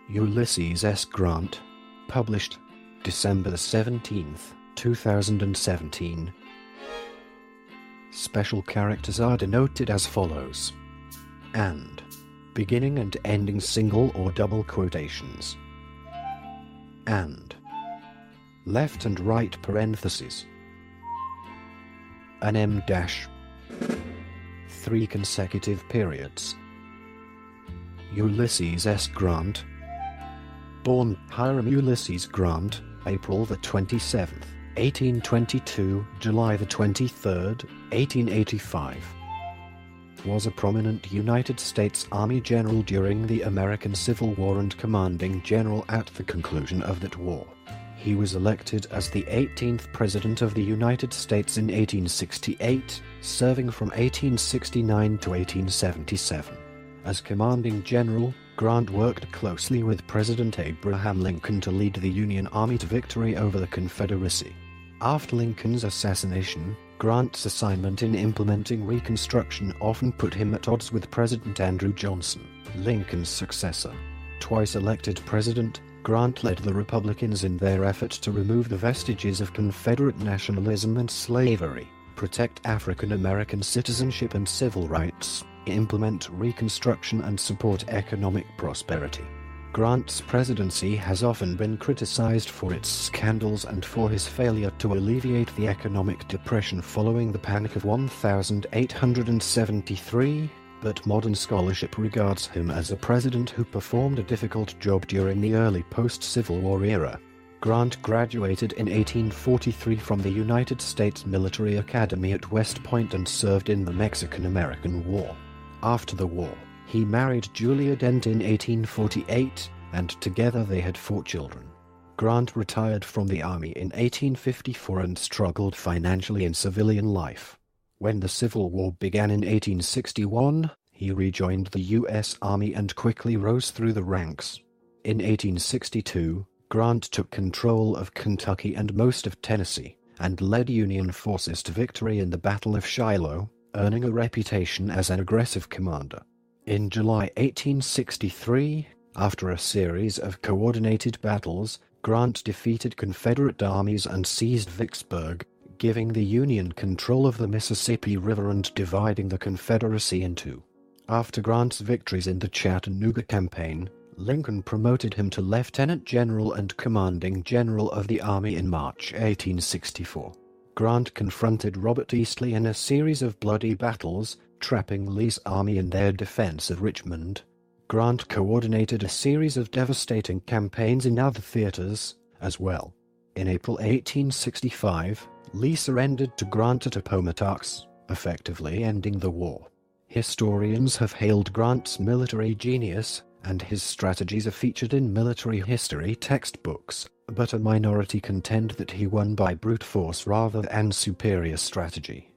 Ulysses S. Grant. Published December 17, 2017. Special characters are denoted as follows: and, beginning and ending single or double quotations, and, left and right parentheses, an M dash, 3 consecutive periods. Ulysses S. Grant. Born Hiram Ulysses Grant, April the 27th, 1822, July the 23rd, 1885. Was a prominent United States Army general during the American Civil War and commanding general at the conclusion of that war. He was elected as the 18th President of the United States in 1868, serving from 1869 to 1877. As commanding general, Grant worked closely with President Abraham Lincoln to lead the Union Army to victory over the Confederacy. After Lincoln's assassination, Grant's assignment in implementing Reconstruction often put him at odds with President Andrew Johnson, Lincoln's successor. Twice elected president, Grant led the Republicans in their effort to remove the vestiges of Confederate nationalism and slavery, protect African American citizenship and civil rights, implement Reconstruction and support economic prosperity. Grant's presidency has often been criticized for its scandals and for his failure to alleviate the economic depression following the Panic of 1873, but modern scholarship regards him as a president who performed a difficult job during the early post-Civil War era. Grant graduated in 1843 from the United States Military Academy at West Point and served in the Mexican-American War. After the war, he married Julia Dent in 1848, and together they had 4 children. Grant retired from the Army in 1854 and struggled financially in civilian life. When the Civil War began in 1861, he rejoined the U.S. Army and quickly rose through the ranks. In 1862, Grant took control of Kentucky and most of Tennessee, and led Union forces to victory in the Battle of Shiloh, earning a reputation as an aggressive commander. In July 1863, after a series of coordinated battles, Grant defeated Confederate armies and seized Vicksburg, giving the Union control of the Mississippi River and dividing the Confederacy in two. After Grant's victories in the Chattanooga Campaign, Lincoln promoted him to lieutenant general and commanding general of the Army in March 1864. Grant confronted Robert E. Lee in a series of bloody battles, trapping Lee's army in their defense of Richmond. Grant coordinated a series of devastating campaigns in other theaters, as well. In April 1865, Lee surrendered to Grant at Appomattox, effectively ending the war. Historians have hailed Grant's military genius, and his strategies are featured in military history textbooks, but a minority contend that he won by brute force rather than superior strategy.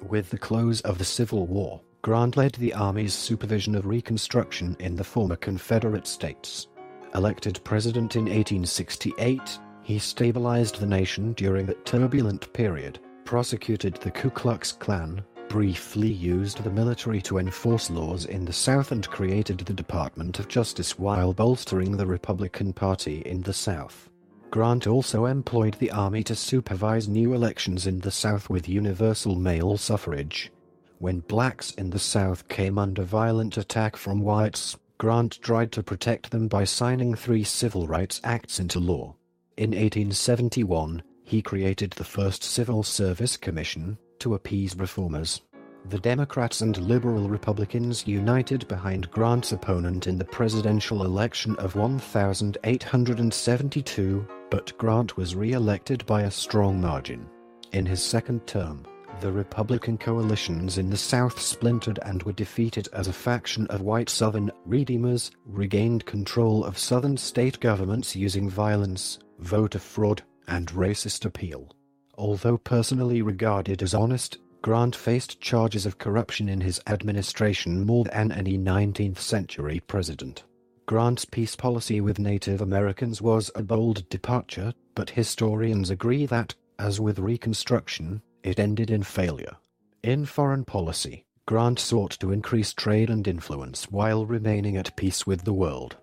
With the close of the Civil War, Grant led the Army's supervision of Reconstruction in the former Confederate states. Elected president in 1868, he stabilized the nation during that turbulent period, prosecuted the Ku Klux Klan, briefly used the military to enforce laws in the South and created the Department of Justice while bolstering the Republican Party in the South. Grant also employed the Army to supervise new elections in the South with universal male suffrage. When blacks in the South came under violent attack from whites, Grant tried to protect them by signing 3 civil rights acts into law. In 1871, he created the first Civil Service Commission to appease reformers. The Democrats and liberal Republicans united behind Grant's opponent in the presidential election of 1872, but Grant was re-elected by a strong margin. In his second term, the Republican coalitions in the South splintered and were defeated as a faction of white Southern redeemers regained control of Southern state governments using violence, voter fraud, and racist appeal. Although personally regarded as honest, Grant faced charges of corruption in his administration more than any 19th-century president. Grant's peace policy with Native Americans was a bold departure, but historians agree that, as with Reconstruction, it ended in failure. In foreign policy, Grant sought to increase trade and influence while remaining at peace with the world.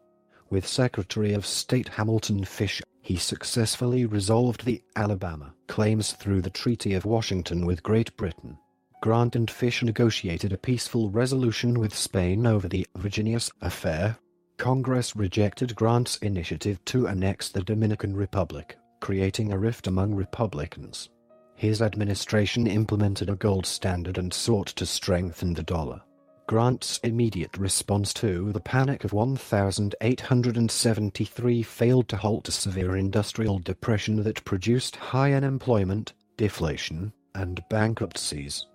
With Secretary of State Hamilton Fisher, he successfully resolved the Alabama claims through the Treaty of Washington with Great Britain. Grant and Fisher negotiated a peaceful resolution with Spain over the Virginius affair. Congress rejected Grant's initiative to annex the Dominican Republic, creating a rift among Republicans. His administration implemented a gold standard and sought to strengthen the dollar. Grant's immediate response to the Panic of 1873 failed to halt a severe industrial depression that produced high unemployment, deflation, and bankruptcies.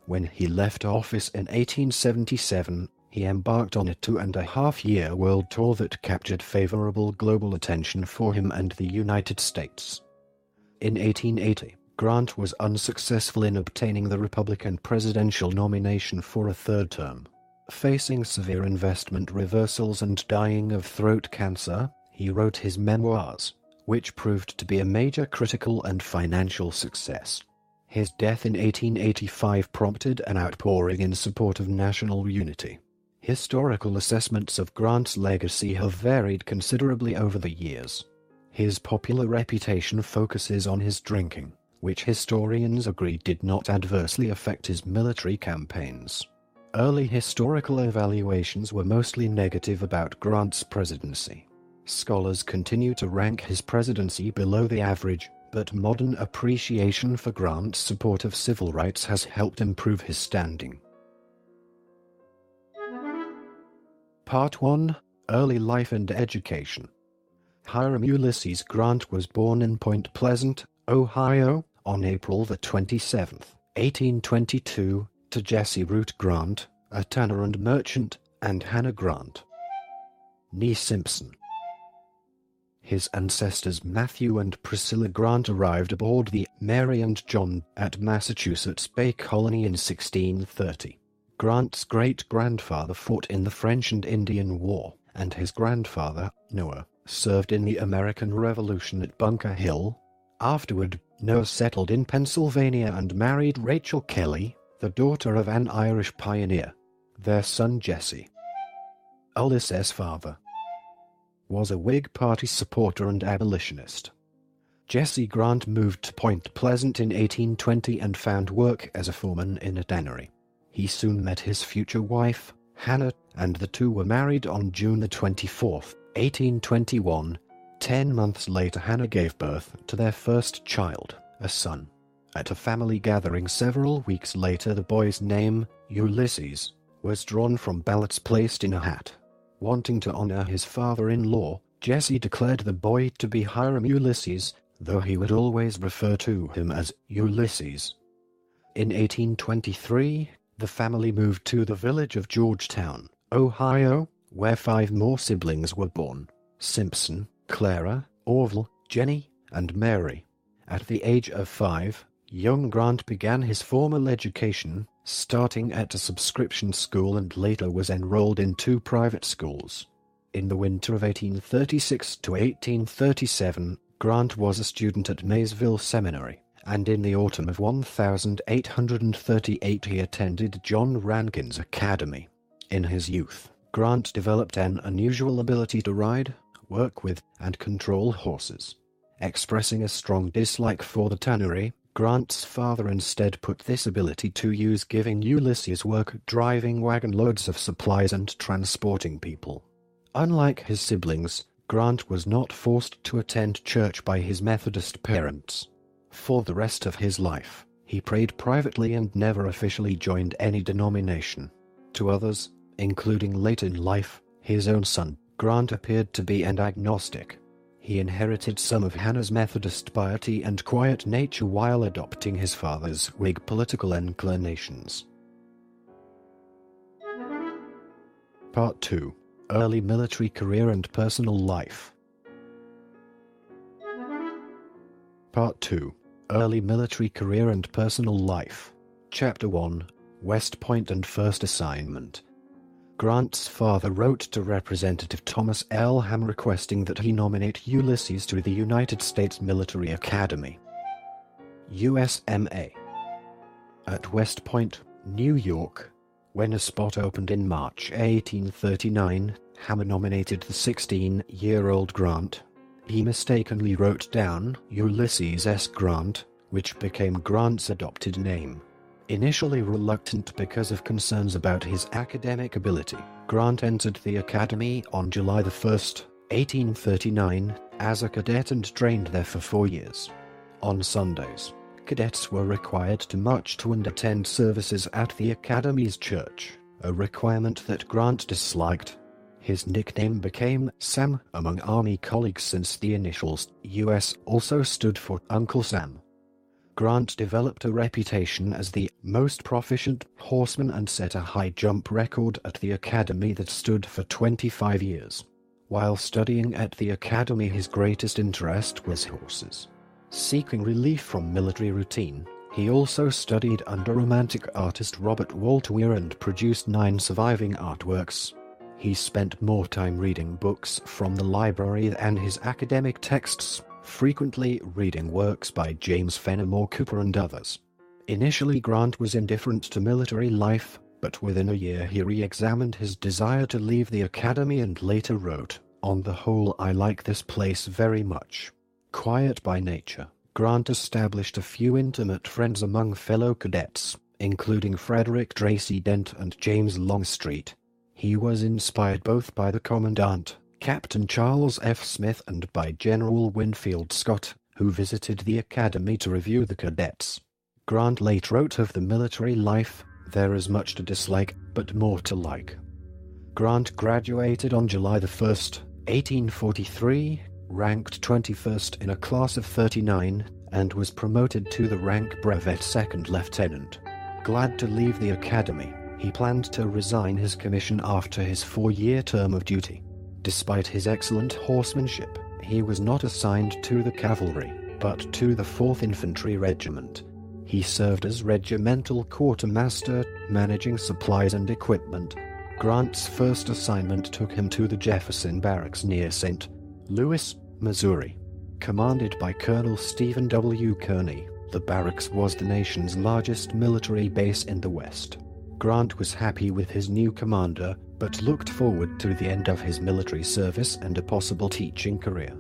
When he left office in 1877, he embarked on a 2.5-year world tour that captured favorable global attention for him and the United States. In 1880, Grant was unsuccessful in obtaining the Republican presidential nomination for a third term. Facing severe investment reversals and dying of throat cancer, he wrote his memoirs, which proved to be a major critical and financial success. His death in 1885 prompted an outpouring in support of national unity. Historical assessments of Grant's legacy have varied considerably over the years. His popular reputation focuses on his drinking, which historians agree did not adversely affect his military campaigns. Early historical evaluations were mostly negative about Grant's presidency. Scholars continue to rank his presidency below the average, but modern appreciation for Grant's support of civil rights has helped improve his standing. Part 1. Early Life and Education. Hiram Ulysses Grant was born in Point Pleasant, Ohio, on April 27, 1822, to Jesse Root Grant, a tanner and merchant, and Hannah Grant, née Simpson. His ancestors Matthew and Priscilla Grant arrived aboard the Mary and John at Massachusetts Bay Colony in 1630. Grant's great-grandfather fought in the French and Indian War, and his grandfather, Noah, served in the American Revolution at Bunker Hill. Afterward, Noah settled in Pennsylvania and married Rachel Kelly, the daughter of an Irish pioneer. Their son Jesse, Ulysses S. father, was a Whig Party supporter and abolitionist. Jesse Grant moved to Point Pleasant in 1820 and found work as a foreman in a tannery. He soon met his future wife, Hannah, and the two were married on June 24, 1821. 10 months later, Hannah gave birth to their first child, a son. At a family gathering several weeks later, the boy's name, Ulysses, was drawn from ballots placed in a hat. Wanting to honor his father-in-law, Jesse declared the boy to be Hiram Ulysses, though he would always refer to him as Ulysses. In 1823, the family moved to the village of Georgetown, Ohio, where 5 more siblings were born: Simpson, Clara, Orville, Jenny, and Mary. At the age of 5, young Grant began his formal education, starting at a subscription school, and later was enrolled in 2 private schools. In the winter of 1836 to 1837, Grant was a student at Maysville Seminary, and in the autumn of 1838 he attended John Rankin's Academy. In his youth, Grant developed an unusual ability to ride, work with, and control horses. Expressing a strong dislike for the tannery, Grant's father instead put this ability to use, giving Ulysses work driving wagon loads of supplies and transporting people. Unlike his siblings, Grant was not forced to attend church by his Methodist parents. For the rest of his life, he prayed privately and never officially joined any denomination. To others, including late in life, his own son, Grant appeared to be an agnostic. He inherited some of Hannah's Methodist piety and quiet nature while adopting his father's Whig political inclinations. Part 2. Early military career and personal life. Part 2. Early military career and personal life. Chapter 1. West Point and First Assignment. Grant's father wrote to Representative Thomas L. Ham requesting that he nominate Ulysses to the United States Military Academy, USMA, at West Point, New York. When a spot opened in March 1839, Hammer nominated the 16-year-old Grant. He mistakenly wrote down Ulysses S. Grant, which became Grant's adopted name. Initially reluctant because of concerns about his academic ability, Grant entered the academy on July 1, 1839, as a cadet and trained there for 4 years. On Sundays, cadets were required to march to and attend services at the academy's church, a requirement that Grant disliked. His nickname became Sam among Army colleagues since the initials US also stood for Uncle Sam. Grant developed a reputation as the most proficient horseman and set a high jump record at the academy that stood for 25 years. While studying at the academy, his greatest interest was horses. Seeking relief from military routine, he also studied under Romantic artist Robert Walt Weir and produced 9 surviving artworks. He spent more time reading books from the library and his academic texts, frequently reading works by James Fenimore Cooper and others. Initially, Grant was indifferent to military life, but within a year he re-examined his desire to leave the academy and later wrote, "On the whole, I like this place very much." Quiet by nature, Grant established a few intimate friends among fellow cadets, including Frederick Tracy Dent and James Longstreet. He was inspired both by the Commandant, Captain Charles F. Smith, and by General Winfield Scott, who visited the academy to review the cadets. Grant late wrote of the military life, "There is much to dislike, but more to like." Grant graduated on July 1, 1843, ranked 21st in a class of 39, and was promoted to the rank brevet second lieutenant. Glad to leave the academy, he planned to resign his commission after his 4-year term of duty. Despite his excellent horsemanship, he was not assigned to the cavalry, but to the 4th Infantry Regiment. He served as regimental quartermaster, managing supplies and equipment. Grant's first assignment took him to the Jefferson Barracks near St. Louis, Missouri. Commanded by Colonel Stephen W. Kearny, the barracks was the nation's largest military base in the West. Grant was happy with his new commander, but looked forward to the end of his military service and a possible teaching career.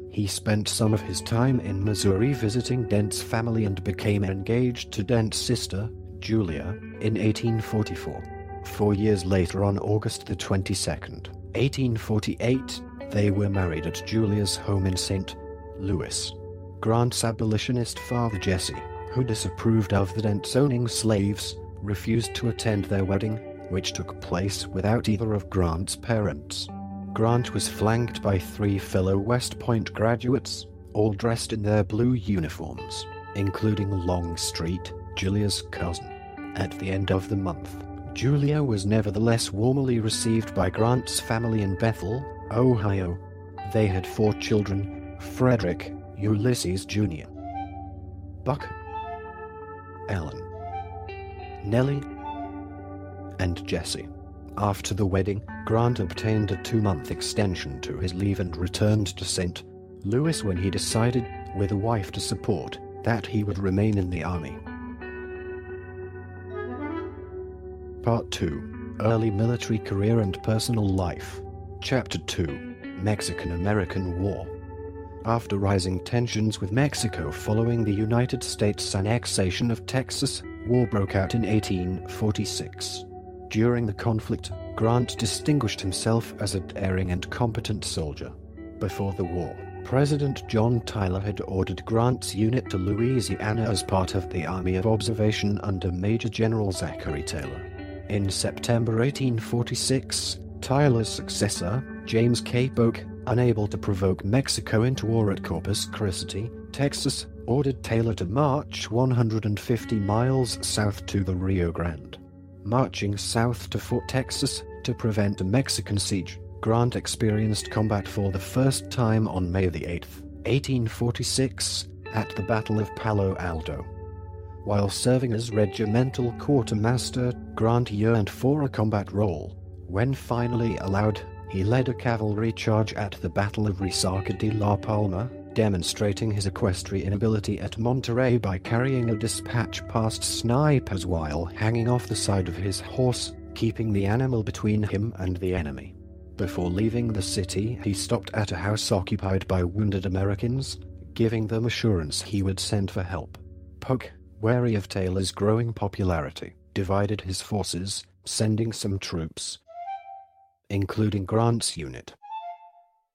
He spent some of his time in Missouri visiting Dent's family and became engaged to Dent's sister, Julia, in 1844. 4 years later, on August the 22nd, 1848, they were married at Julia's home in St. Louis. Grant's abolitionist father Jesse, who disapproved of the Dents owning slaves, refused to attend their wedding, which took place without either of Grant's parents. Grant was flanked by 3 fellow West Point graduates, all dressed in their blue uniforms, including Longstreet, Julia's cousin. At the end of the month, Julia was nevertheless warmly received by Grant's family in Bethel, Ohio. They had 4 children: Frederick, Ulysses Jr., Buck, Ellen, Nellie, and Jesse. After the wedding, Grant obtained a 2-month extension to his leave and returned to St. Louis when he decided, with a wife to support, that he would remain in the Army. Part 2. Early Military Career and Personal Life. Chapter 2. Mexican-American War. After rising tensions with Mexico following the United States annexation of Texas, war broke out in 1846. During the conflict, Grant distinguished himself as a daring and competent soldier. Before the war, President John Tyler had ordered Grant's unit to Louisiana as part of the Army of Observation under Major General Zachary Taylor. In September 1846, Tyler's successor, James K. Polk, unable to provoke Mexico into war at Corpus Christi, Texas, ordered Taylor to march 150 miles south to the Rio Grande. Marching south to Fort Texas to prevent a Mexican siege, Grant experienced combat for the first time on May 8, 1846, at the Battle of Palo Alto. While serving as regimental quartermaster, Grant yearned for a combat role. When finally allowed, he led a cavalry charge at the Battle of Resaca de la Palma, demonstrating his equestrian ability at Monterey by carrying a dispatch past snipers while hanging off the side of his horse, keeping the animal between him and the enemy. Before leaving the city, he stopped at a house occupied by wounded Americans, giving them assurance he would send for help. Polk, wary of Taylor's growing popularity, divided his forces, sending some troops, including Grant's unit,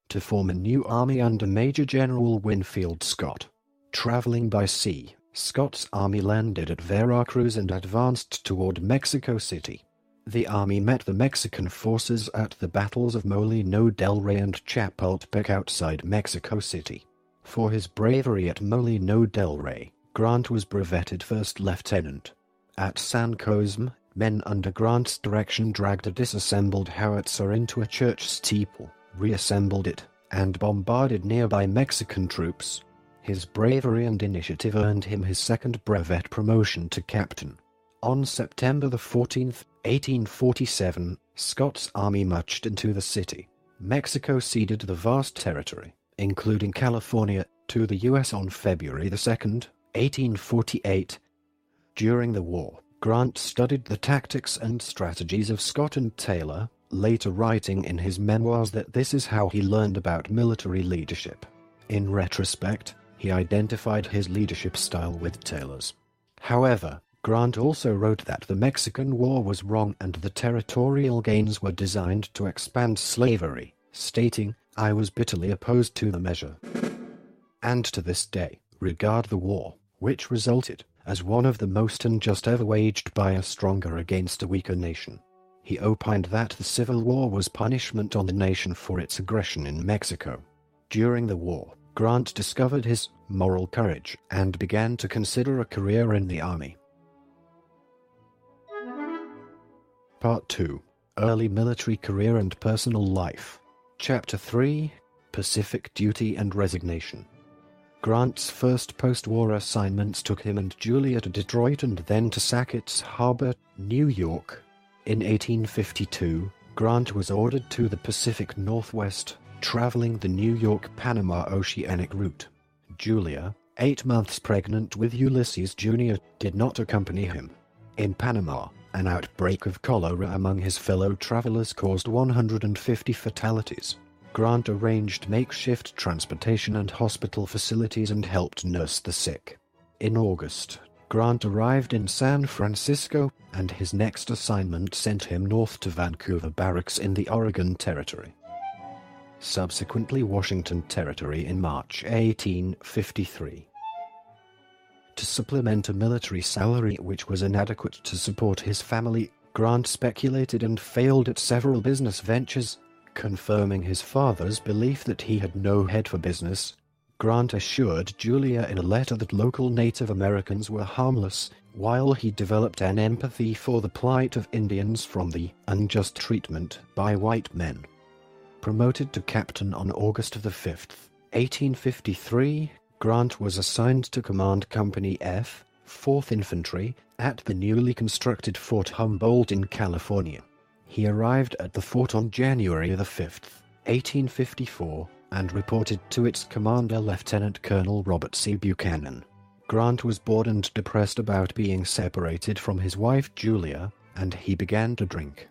to form a new army under Major General Winfield Scott. Traveling by sea, Scott's army landed at Veracruz and advanced toward Mexico City. The army met the Mexican forces at the battles of Molino del Rey and Chapultepec outside Mexico City. For his bravery at Molino del Rey, Grant was brevetted first lieutenant. At San Cosme, men under Grant's direction dragged a disassembled howitzer into a church steeple, reassembled it, and bombarded nearby Mexican troops. His bravery and initiative earned him his second brevet promotion to captain. On September 14, 1847, Scott's army marched into the city. Mexico ceded the vast territory, including California, to the U.S. on February 2, 1848. During the war, Grant studied the tactics and strategies of Scott and Taylor, later writing in his memoirs that this is how he learned about military leadership. In retrospect, he identified his leadership style with Taylor's. However, Grant also wrote that the Mexican War was wrong and the territorial gains were designed to expand slavery, stating, "I was bitterly opposed to the measure, and to this day regard the war, which resulted, as one of the most unjust ever waged by a stronger against a weaker nation." He opined that the Civil War was punishment on the nation for its aggression in Mexico. During the war, Grant discovered his moral courage and began to consider a career in the army. Part 2. Early military career and personal life. Chapter 3. Pacific Duty and Resignation. Grant's first post-war assignments took him and Julia to Detroit and then to Sackett's Harbor, New York. In 1852, Grant was ordered to the Pacific Northwest, traveling the New York-Panama oceanic route. Julia, 8 months pregnant with Ulysses Jr., did not accompany him. In Panama, an outbreak of cholera among his fellow travelers caused 150 fatalities. Grant arranged makeshift transportation and hospital facilities and helped nurse the sick. In August, Grant arrived in San Francisco, and his next assignment sent him north to Vancouver Barracks in the Oregon Territory. Subsequently Washington Territory in March 1853. To supplement a military salary which was inadequate to support his family, Grant speculated and failed at several business ventures, confirming his father's belief that he had no head for business. Grant assured Julia in a letter that local Native Americans were harmless, while he developed an empathy for the plight of Indians from the unjust treatment by white men. Promoted to captain on August 5, 1853, Grant was assigned to command Company F, 4th Infantry, at the newly constructed Fort Humboldt in California. He arrived at the fort on January 5, 1854, and reported to its commander Lieutenant Colonel Robert C. Buchanan. Grant was bored and depressed about being separated from his wife Julia, and he began to drink.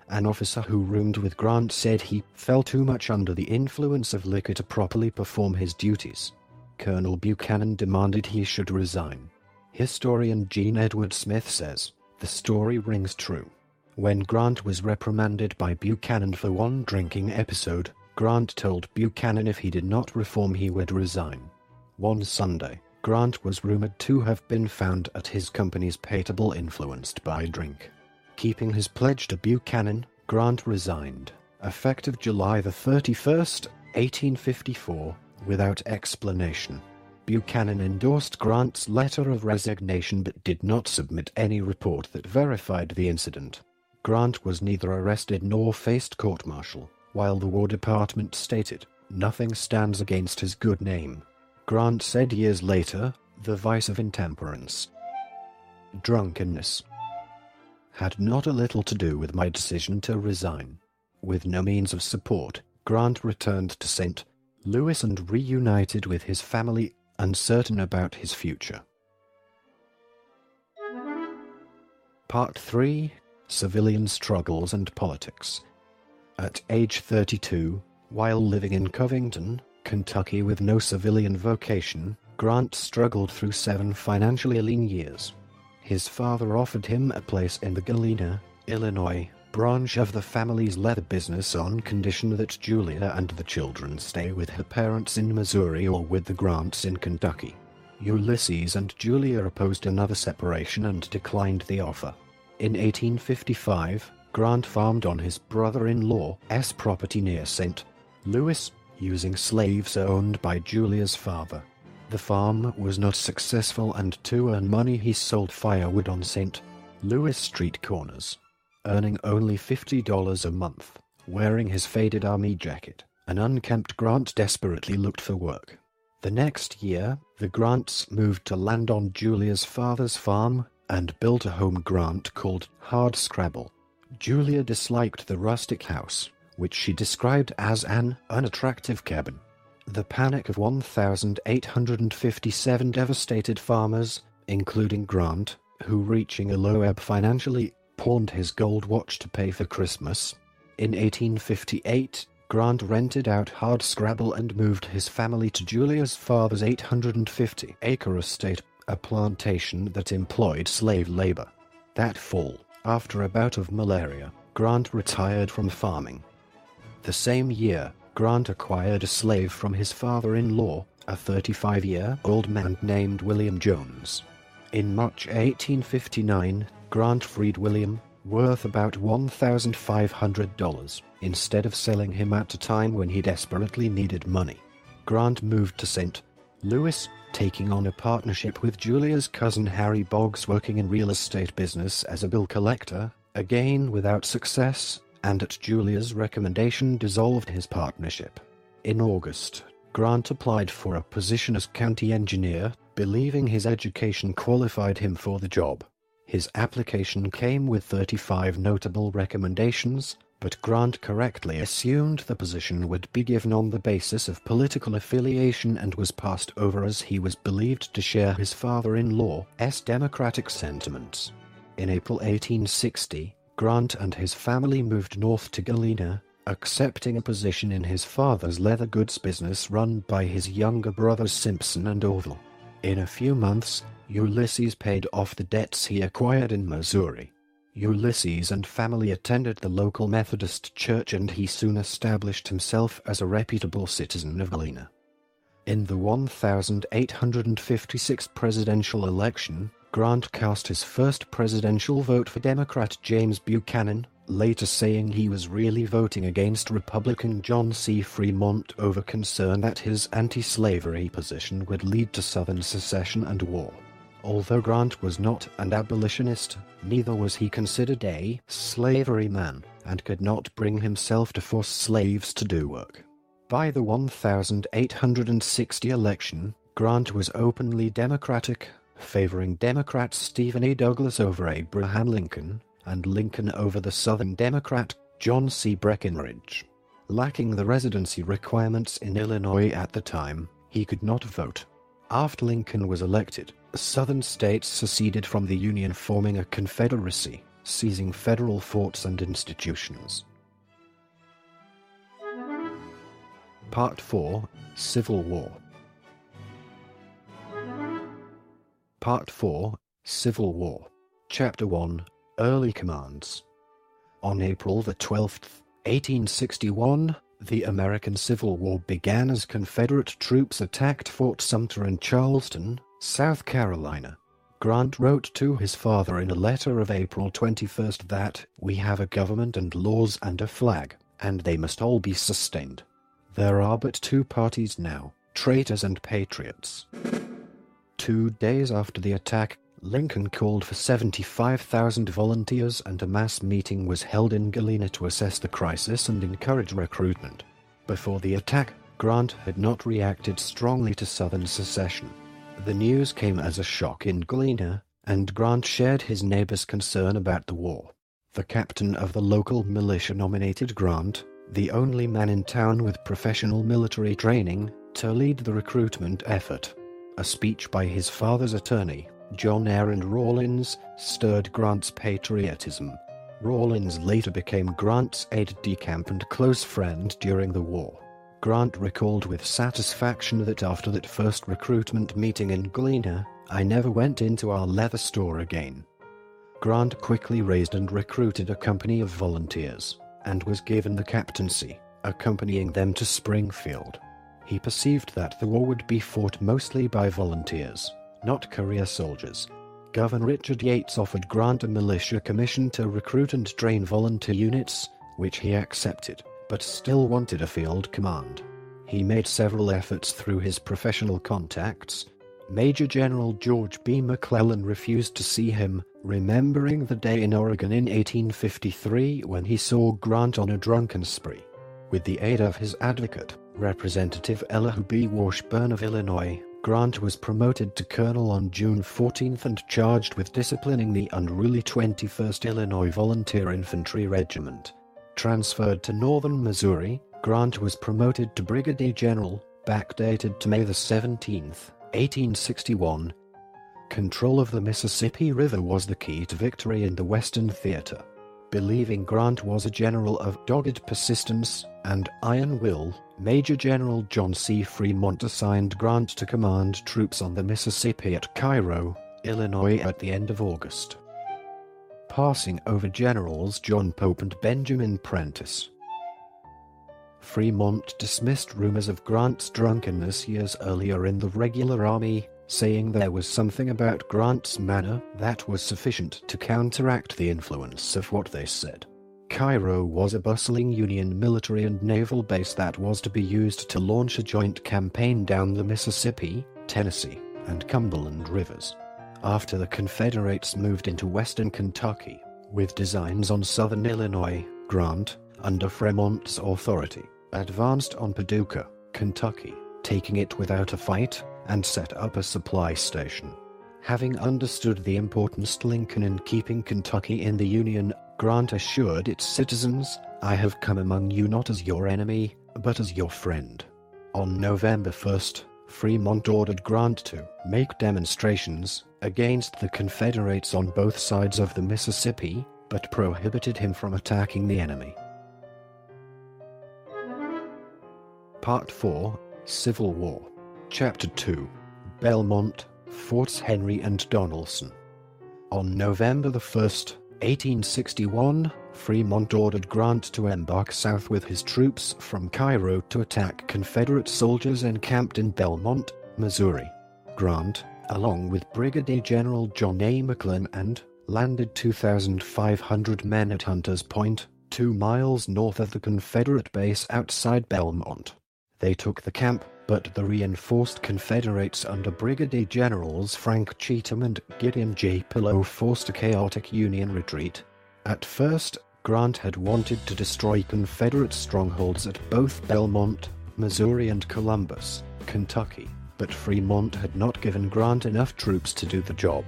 An officer who roomed with Grant said he felt too much under the influence of liquor to properly perform his duties. Colonel Buchanan demanded he should resign. Historian Gene Edward Smith says, "The story rings true. When Grant was reprimanded by Buchanan for one drinking episode, Grant told Buchanan if he did not reform he would resign." One Sunday, Grant was rumored to have been found at his company's pay table influenced by drink. Keeping his pledge to Buchanan, Grant resigned, effective July 31, 1854, without explanation. Buchanan endorsed Grant's letter of resignation but did not submit any report that verified the incident. Grant was neither arrested nor faced court-martial, while the War Department stated, "Nothing stands against his good name." Grant said years later, "The vice of intemperance, drunkenness, had not a little to do with my decision to resign." With no means of support, Grant returned to St. Louis and reunited with his family, uncertain about his future. Part 3. Civilian Struggles and Politics. At age 32, while living in Covington, Kentucky with no civilian vocation, Grant struggled through 7 financially lean years. His father offered him a place in the Galena, Illinois, branch of the family's leather business on condition that Julia and the children stay with her parents in Missouri or with the Grants in Kentucky. Ulysses and Julia opposed another separation and declined the offer. In 1855, Grant farmed on his brother-in-law's property near St. Louis, using slaves owned by Julia's father. The farm was not successful, and to earn money he sold firewood on St. Louis street corners. Earning only $50 a month, wearing his faded army jacket, an unkempt Grant desperately looked for work. The next year, the Grants moved to land on Julia's father's farm and built a home Grant called Hardscrabble. Julia disliked the rustic house, which she described as an unattractive cabin. The Panic of 1,857 devastated farmers, including Grant, who, reaching a low ebb financially, pawned his gold watch to pay for Christmas. In 1858, Grant rented out Hardscrabble and moved his family to Julia's father's 850-acre estate, a plantation that employed slave labor. That fall, after a bout of malaria, Grant retired from farming. The same year, Grant acquired a slave from his father-in-law, a 35-year-old man named William Jones. In March 1859, Grant freed William, worth about $1,500, instead of selling him at a time when he desperately needed money. Grant moved to St. Louis, taking on a partnership with Julia's cousin Harry Boggs, working in real estate business as a bill collector, again without success, and at Julia's recommendation dissolved his partnership. In August, Grant applied for a position as county engineer, believing his education qualified him for the job. His application came with 35 notable recommendations, but Grant correctly assumed the position would be given on the basis of political affiliation and was passed over as he was believed to share his father-in-law's Democratic sentiments. In April 1860, Grant and his family moved north to Galena, accepting a position in his father's leather goods business run by his younger brothers Simpson and Orville. In a few months, Ulysses paid off the debts he acquired in Missouri. Ulysses and family attended the local Methodist church, and he soon established himself as a reputable citizen of Galena. In the 1856 presidential election, Grant cast his first presidential vote for Democrat James Buchanan, later saying he was really voting against Republican John C. Fremont over concern that his anti-slavery position would lead to Southern secession and war. Although Grant was not an abolitionist, neither was he considered a slavery man, and could not bring himself to force slaves to do work. By the 1860 election, Grant was openly Democratic, favoring Democrat Stephen A. Douglas over Abraham Lincoln, and Lincoln over the Southern Democrat John C. Breckinridge. Lacking the residency requirements in Illinois at the time, he could not vote. After Lincoln was elected, Southern states seceded from the Union, forming a Confederacy, seizing federal forts and institutions. Part 4. Civil War. Part 4. Civil War. Chapter 1. Early Commands. On April 12, 1861, the American Civil War began as Confederate troops attacked Fort Sumter in Charleston, South Carolina. Grant wrote to his father in a letter of April 21 that, "We have a government and laws and a flag, and they must all be sustained. There are but two parties now, traitors and patriots." 2 days after the attack, Lincoln called for 75,000 volunteers, and a mass meeting was held in Galena to assess the crisis and encourage recruitment. Before the attack, Grant had not reacted strongly to Southern secession. The news came as a shock in Galena, and Grant shared his neighbors' concern about the war. The captain of the local militia nominated Grant, the only man in town with professional military training, to lead the recruitment effort. A speech by his father's attorney, John Aaron Rawlins, stirred Grant's patriotism. Rawlins later became Grant's aide-de-camp and close friend during the war. Grant recalled with satisfaction that after that first recruitment meeting in Galena, I never went into our leather store again. Grant quickly raised and recruited a company of volunteers, and was given the captaincy, accompanying them to Springfield. He perceived that the war would be fought mostly by volunteers, not career soldiers. Governor Richard Yates offered Grant a militia commission to recruit and train volunteer units, which he accepted, but still wanted a field command. He made several efforts through his professional contacts. Major General George B. McClellan refused to see him, remembering the day in Oregon in 1853 when he saw Grant on a drunken spree. With the aid of his advocate, Representative Elihu B. Washburn of Illinois, Grant was promoted to colonel on June 14 and charged with disciplining the unruly 21st Illinois Volunteer Infantry Regiment. Transferred to northern Missouri, Grant was promoted to brigadier general, backdated to May 17, 1861. Control of the Mississippi River was the key to victory in the Western Theater. Believing Grant was a general of dogged persistence and iron will, Major General John C. Fremont assigned Grant to command troops on the Mississippi at Cairo, Illinois at the end of August. Passing over Generals John Pope and Benjamin Prentiss. Fremont dismissed rumors of Grant's drunkenness years earlier in the regular army, saying there was something about Grant's manner that was sufficient to counteract the influence of what they said. Cairo was a bustling Union military and naval base that was to be used to launch a joint campaign down the Mississippi, Tennessee, and Cumberland rivers. After the Confederates moved into western Kentucky, with designs on southern Illinois, Grant, under Fremont's authority, advanced on Paducah, Kentucky, taking it without a fight, and set up a supply station. Having understood the importance to Lincoln in keeping Kentucky in the Union, Grant assured its citizens, "I have come among you not as your enemy, but as your friend." On November 1, Fremont ordered Grant to make demonstrations against the Confederates on both sides of the Mississippi, but prohibited him from attacking the enemy. Part 4, Civil War. Chapter 2, Belmont, Forts Henry and Donelson. On November 1, 1861, Fremont ordered Grant to embark south with his troops from Cairo to attack Confederate soldiers encamped in Belmont, Missouri. Grant, along with Brigadier General John A. McClellan, landed 2,500 men at Hunter's Point, 2 miles north of the Confederate base outside Belmont. They took the camp, but the reinforced Confederates under Brigadier Generals Frank Cheatham and Gideon J. Pillow forced a chaotic Union retreat. At first, Grant had wanted to destroy Confederate strongholds at both Belmont, Missouri and Columbus, Kentucky, but Fremont had not given Grant enough troops to do the job.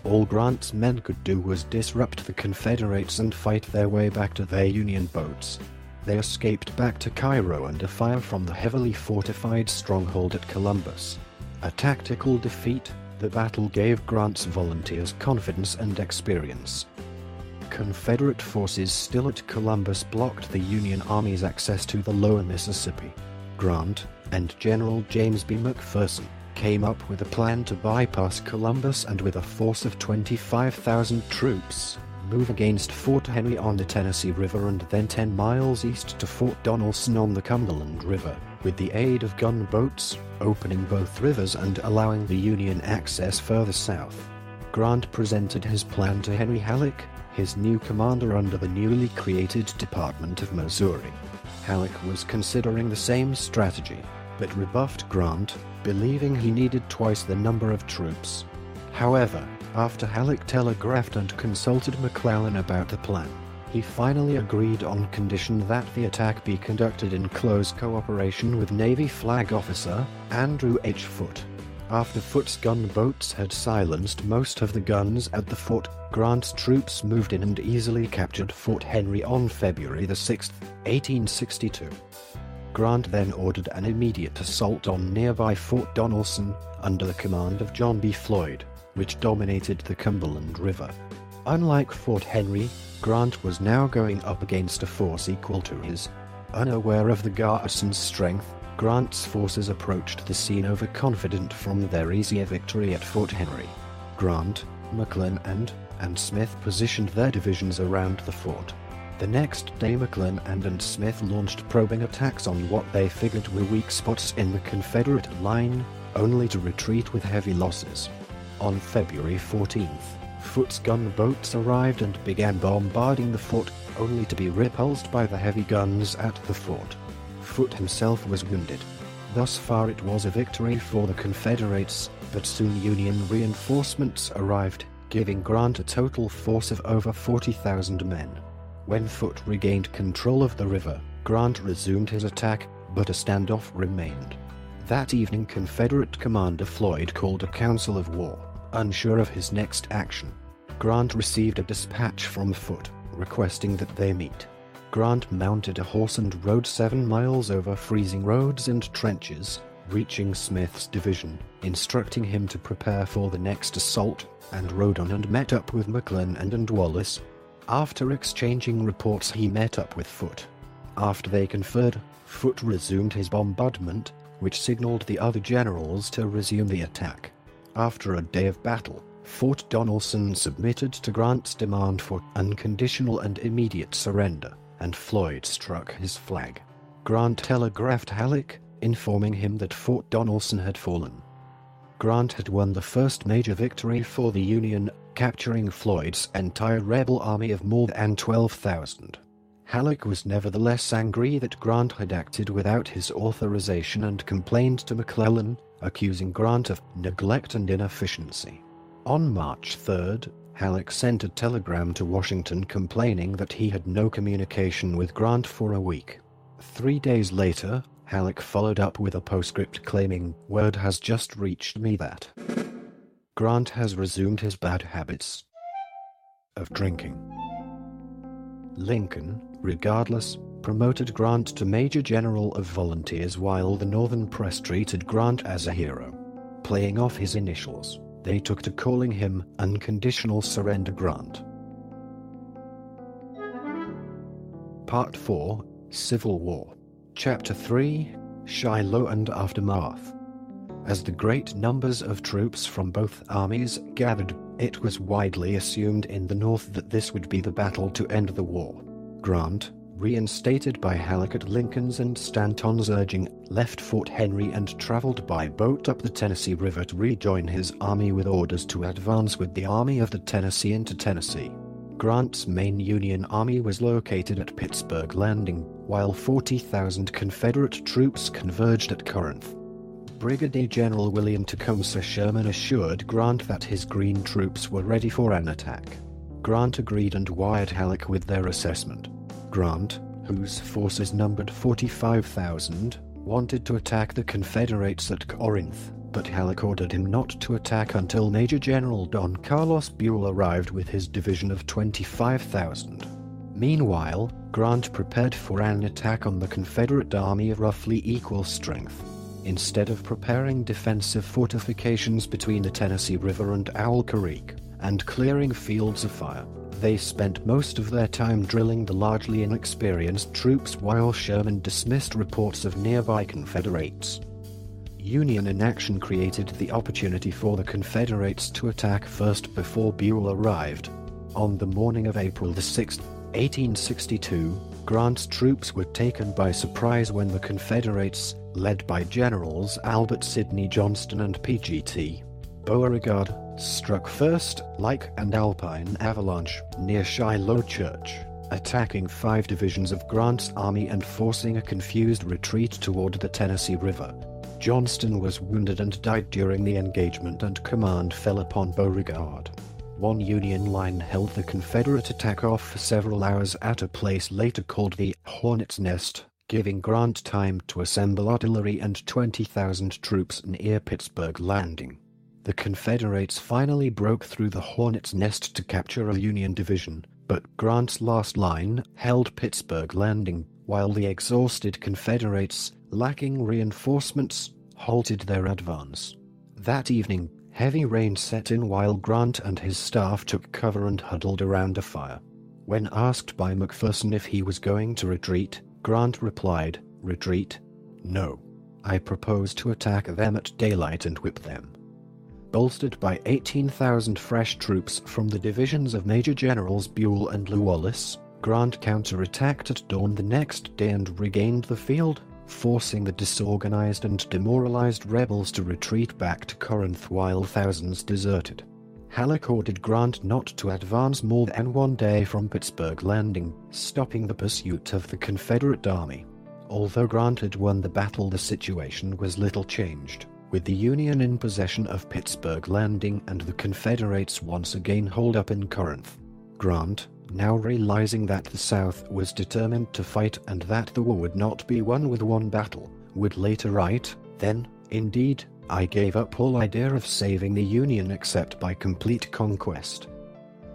All Grant's men could do was disrupt the Confederates and fight their way back to their Union boats. They escaped back to Cairo under fire from the heavily fortified stronghold at Columbus. A tactical defeat, the battle gave Grant's volunteers confidence and experience. Confederate forces still at Columbus blocked the Union Army's access to the lower Mississippi. Grant and General James B. McPherson came up with a plan to bypass Columbus and with a force of 25,000 troops, move against Fort Henry on the Tennessee River and then 10 miles east to Fort Donelson on the Cumberland River, with the aid of gunboats, opening both rivers and allowing the Union access further south. Grant presented his plan to Henry Halleck, his new commander under the newly created Department of Missouri. Halleck was considering the same strategy, but rebuffed Grant, believing he needed twice the number of troops. However, after Halleck telegraphed and consulted McClellan about the plan, he finally agreed on condition that the attack be conducted in close cooperation with Navy flag officer Andrew H. Foote. After Foote's gunboats had silenced most of the guns at the fort, Grant's troops moved in and easily captured Fort Henry on February 6, 1862. Grant then ordered an immediate assault on nearby Fort Donelson, under the command of John B. Floyd, which dominated the Cumberland River. Unlike Fort Henry, Grant was now going up against a force equal to his. Unaware of the garrison's strength, Grant's forces approached the scene overconfident from their easier victory at Fort Henry. Grant, McClellan and Smith positioned their divisions around the fort. The next day McClellan and Smith launched probing attacks on what they figured were weak spots in the Confederate line, only to retreat with heavy losses. On February 14th, Foot's gunboats arrived and began bombarding the fort, only to be repulsed by the heavy guns at the fort. Foot himself was wounded. Thus far it was a victory for the Confederates, but soon Union reinforcements arrived, giving Grant a total force of over 40,000 men. When Foot regained control of the river, Grant resumed his attack, but a standoff remained. That evening Confederate Commander Floyd called a council of war, unsure of his next action. Grant received a dispatch from Foot, requesting that they meet. Grant mounted a horse and rode 7 miles over freezing roads and trenches, reaching Smith's division, instructing him to prepare for the next assault, and rode on and met up with McClellan and Wallace. After exchanging reports he met up with Foot. After they conferred, Foot resumed his bombardment, which signaled the other generals to resume the attack. After a day of battle, Fort Donelson submitted to Grant's demand for unconditional and immediate surrender, and Floyd struck his flag. Grant telegraphed Halleck, informing him that Fort Donelson had fallen. Grant had won the first major victory for the Union, capturing Floyd's entire rebel army of more than 12,000. Halleck was nevertheless angry that Grant had acted without his authorization and complained to McClellan, accusing Grant of neglect and inefficiency. On March 3rd, Halleck sent a telegram to Washington complaining that he had no communication with Grant for a week. 3 days later, Halleck followed up with a postscript claiming, "Word has just reached me that Grant has resumed his bad habits of drinking." Lincoln, regardless, promoted Grant to Major General of Volunteers while the Northern press treated Grant as a hero. Playing off his initials, they took to calling him Unconditional Surrender Grant. Part 4, Civil War. Chapter 3, Shiloh and Aftermath. As the great numbers of troops from both armies gathered, it was widely assumed in the North that this would be the battle to end the war. Grant, reinstated by Halleck at Lincoln's and Stanton's urging, left Fort Henry and traveled by boat up the Tennessee River to rejoin his army with orders to advance with the Army of the Tennessee into Tennessee. Grant's main Union army was located at Pittsburg Landing, while 40,000 Confederate troops converged at Corinth. Brigadier General William Tecumseh Sherman assured Grant that his Green troops were ready for an attack. Grant agreed and wired Halleck with their assessment. Grant, whose forces numbered 45,000, wanted to attack the Confederates at Corinth, but Halleck ordered him not to attack until Major General Don Carlos Buell arrived with his division of 25,000. Meanwhile, Grant prepared for an attack on the Confederate army of roughly equal strength. Instead of preparing defensive fortifications between the Tennessee River and Owl Creek, and clearing fields of fire, they spent most of their time drilling the largely inexperienced troops while Sherman dismissed reports of nearby Confederates. Union inaction created the opportunity for the Confederates to attack first before Buell arrived. On the morning of April 6, 1862, Grant's troops were taken by surprise when the Confederates, led by Generals Albert Sidney Johnston and P.G.T. Beauregard, struck First, Lake and Alpine Avalanche near Shiloh Church, attacking 5 divisions of Grant's army and forcing a confused retreat toward the Tennessee River. Johnston was wounded and died during the engagement, and command fell upon Beauregard. One Union line held the Confederate attack off for several hours at a place later called the Hornet's Nest, giving Grant time to assemble artillery and 20,000 troops near Pittsburg Landing. The Confederates finally broke through the Hornet's Nest to capture a Union division, but Grant's last line held Pittsburg Landing, while the exhausted Confederates, lacking reinforcements, halted their advance. That evening, Heavy rain set in while Grant and his staff took cover and huddled around a fire. When asked by McPherson if he was going to retreat, Grant replied, "Retreat? No. I propose to attack them at daylight and whip them." Bolstered by 18,000 fresh troops from the divisions of Major Generals Buell and Wallace, Grant counterattacked at dawn the next day and regained the field, forcing the disorganized and demoralized rebels to retreat back to Corinth while thousands deserted. Halleck ordered Grant not to advance more than 1 day from Pittsburg Landing, stopping the pursuit of the Confederate army. Although Grant had won the battle, the situation was little changed, with the Union in possession of Pittsburg Landing and the Confederates once again holed up in Corinth. Grant, now realizing that the South was determined to fight and that the war would not be won with one battle, would later write, "Then, indeed, I gave up all idea of saving the Union except by complete conquest."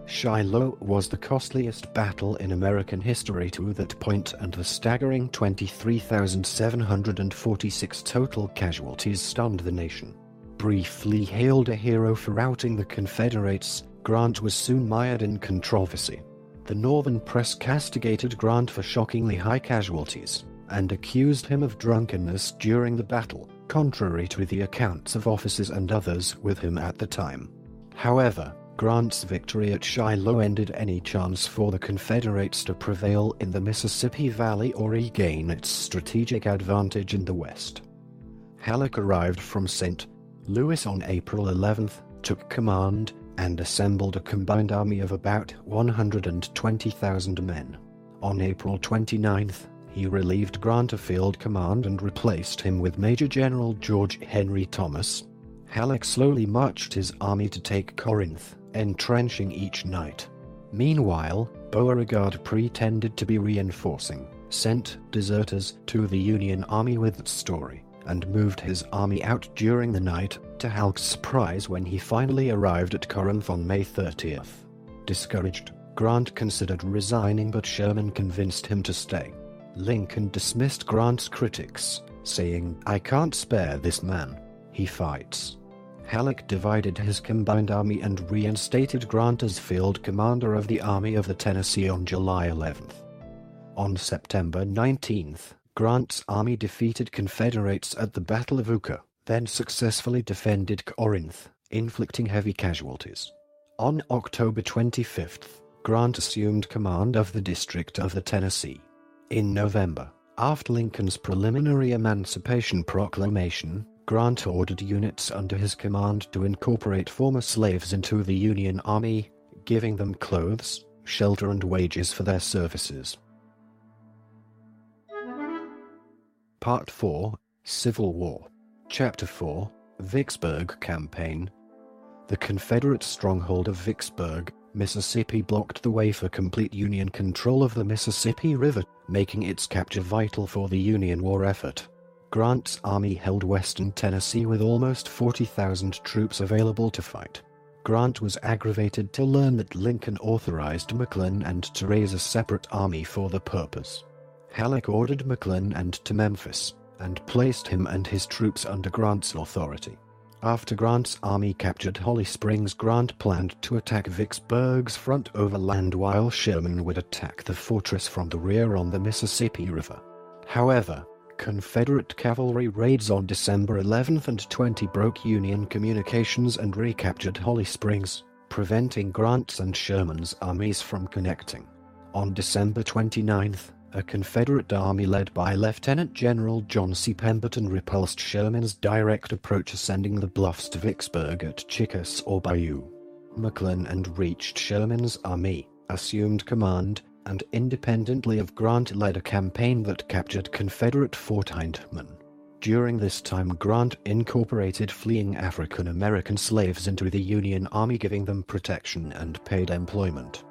Shiloh was the costliest battle in American history to that point, and the staggering 23,746 total casualties stunned the nation. Briefly hailed a hero for routing the Confederates, Grant was soon mired in controversy. The Northern press castigated Grant for shockingly high casualties, and accused him of drunkenness during the battle, contrary to the accounts of officers and others with him at the time. However, Grant's victory at Shiloh ended any chance for the Confederates to prevail in the Mississippi Valley or regain its strategic advantage in the West. Halleck arrived from St. Louis on April 11th, took command, and assembled a combined army of about 120,000 men. On April 29th, he relieved Grant of field command and replaced him with Major General George Henry Thomas. Halleck slowly marched his army to take Corinth, entrenching each night. Meanwhile, Beauregard pretended to be reinforcing, sent deserters to the Union Army with the story, and moved his army out during the night, to Halleck's surprise when he finally arrived at Corinth on May 30th. Discouraged, Grant considered resigning, but Sherman convinced him to stay. Lincoln dismissed Grant's critics, saying, "I can't spare this man. He fights." Halleck divided his combined army and reinstated Grant as field commander of the Army of the Tennessee on July 11th. On September 19th, Grant's army defeated Confederates at the Battle of Iuka, then successfully defended Corinth, inflicting heavy casualties. On October 25th, Grant assumed command of the District of the Tennessee. In November, after Lincoln's preliminary Emancipation Proclamation, Grant ordered units under his command to incorporate former slaves into the Union Army, giving them clothes, shelter, and wages for their services. Part 4, Civil War. Chapter 4, Vicksburg Campaign. The Confederate stronghold of Vicksburg, Mississippi blocked the way for complete Union control of the Mississippi River, making its capture vital for the Union war effort. Grant's army held western Tennessee with almost 40,000 troops available to fight. Grant was aggravated to learn that Lincoln authorized McClellan and to raise a separate army for the purpose. Halleck ordered McClellan and to Memphis, and placed him and his troops under Grant's authority. After Grant's army captured Holly Springs, Grant planned to attack Vicksburg's front overland while Sherman would attack the fortress from the rear on the Mississippi River. However, Confederate cavalry raids on December 11th and 20 broke Union communications and recaptured Holly Springs, preventing Grant's and Sherman's armies from connecting. On December 29th, a Confederate army led by Lieutenant General John C. Pemberton repulsed Sherman's direct approach, ascending the bluffs to Vicksburg at Chickasaw Bayou. McClellan and reached Sherman's army, assumed command, and independently of Grant led a campaign that captured Confederate Fort Hindman. During this time, Grant incorporated fleeing African American slaves into the Union Army, giving them protection and paid employment.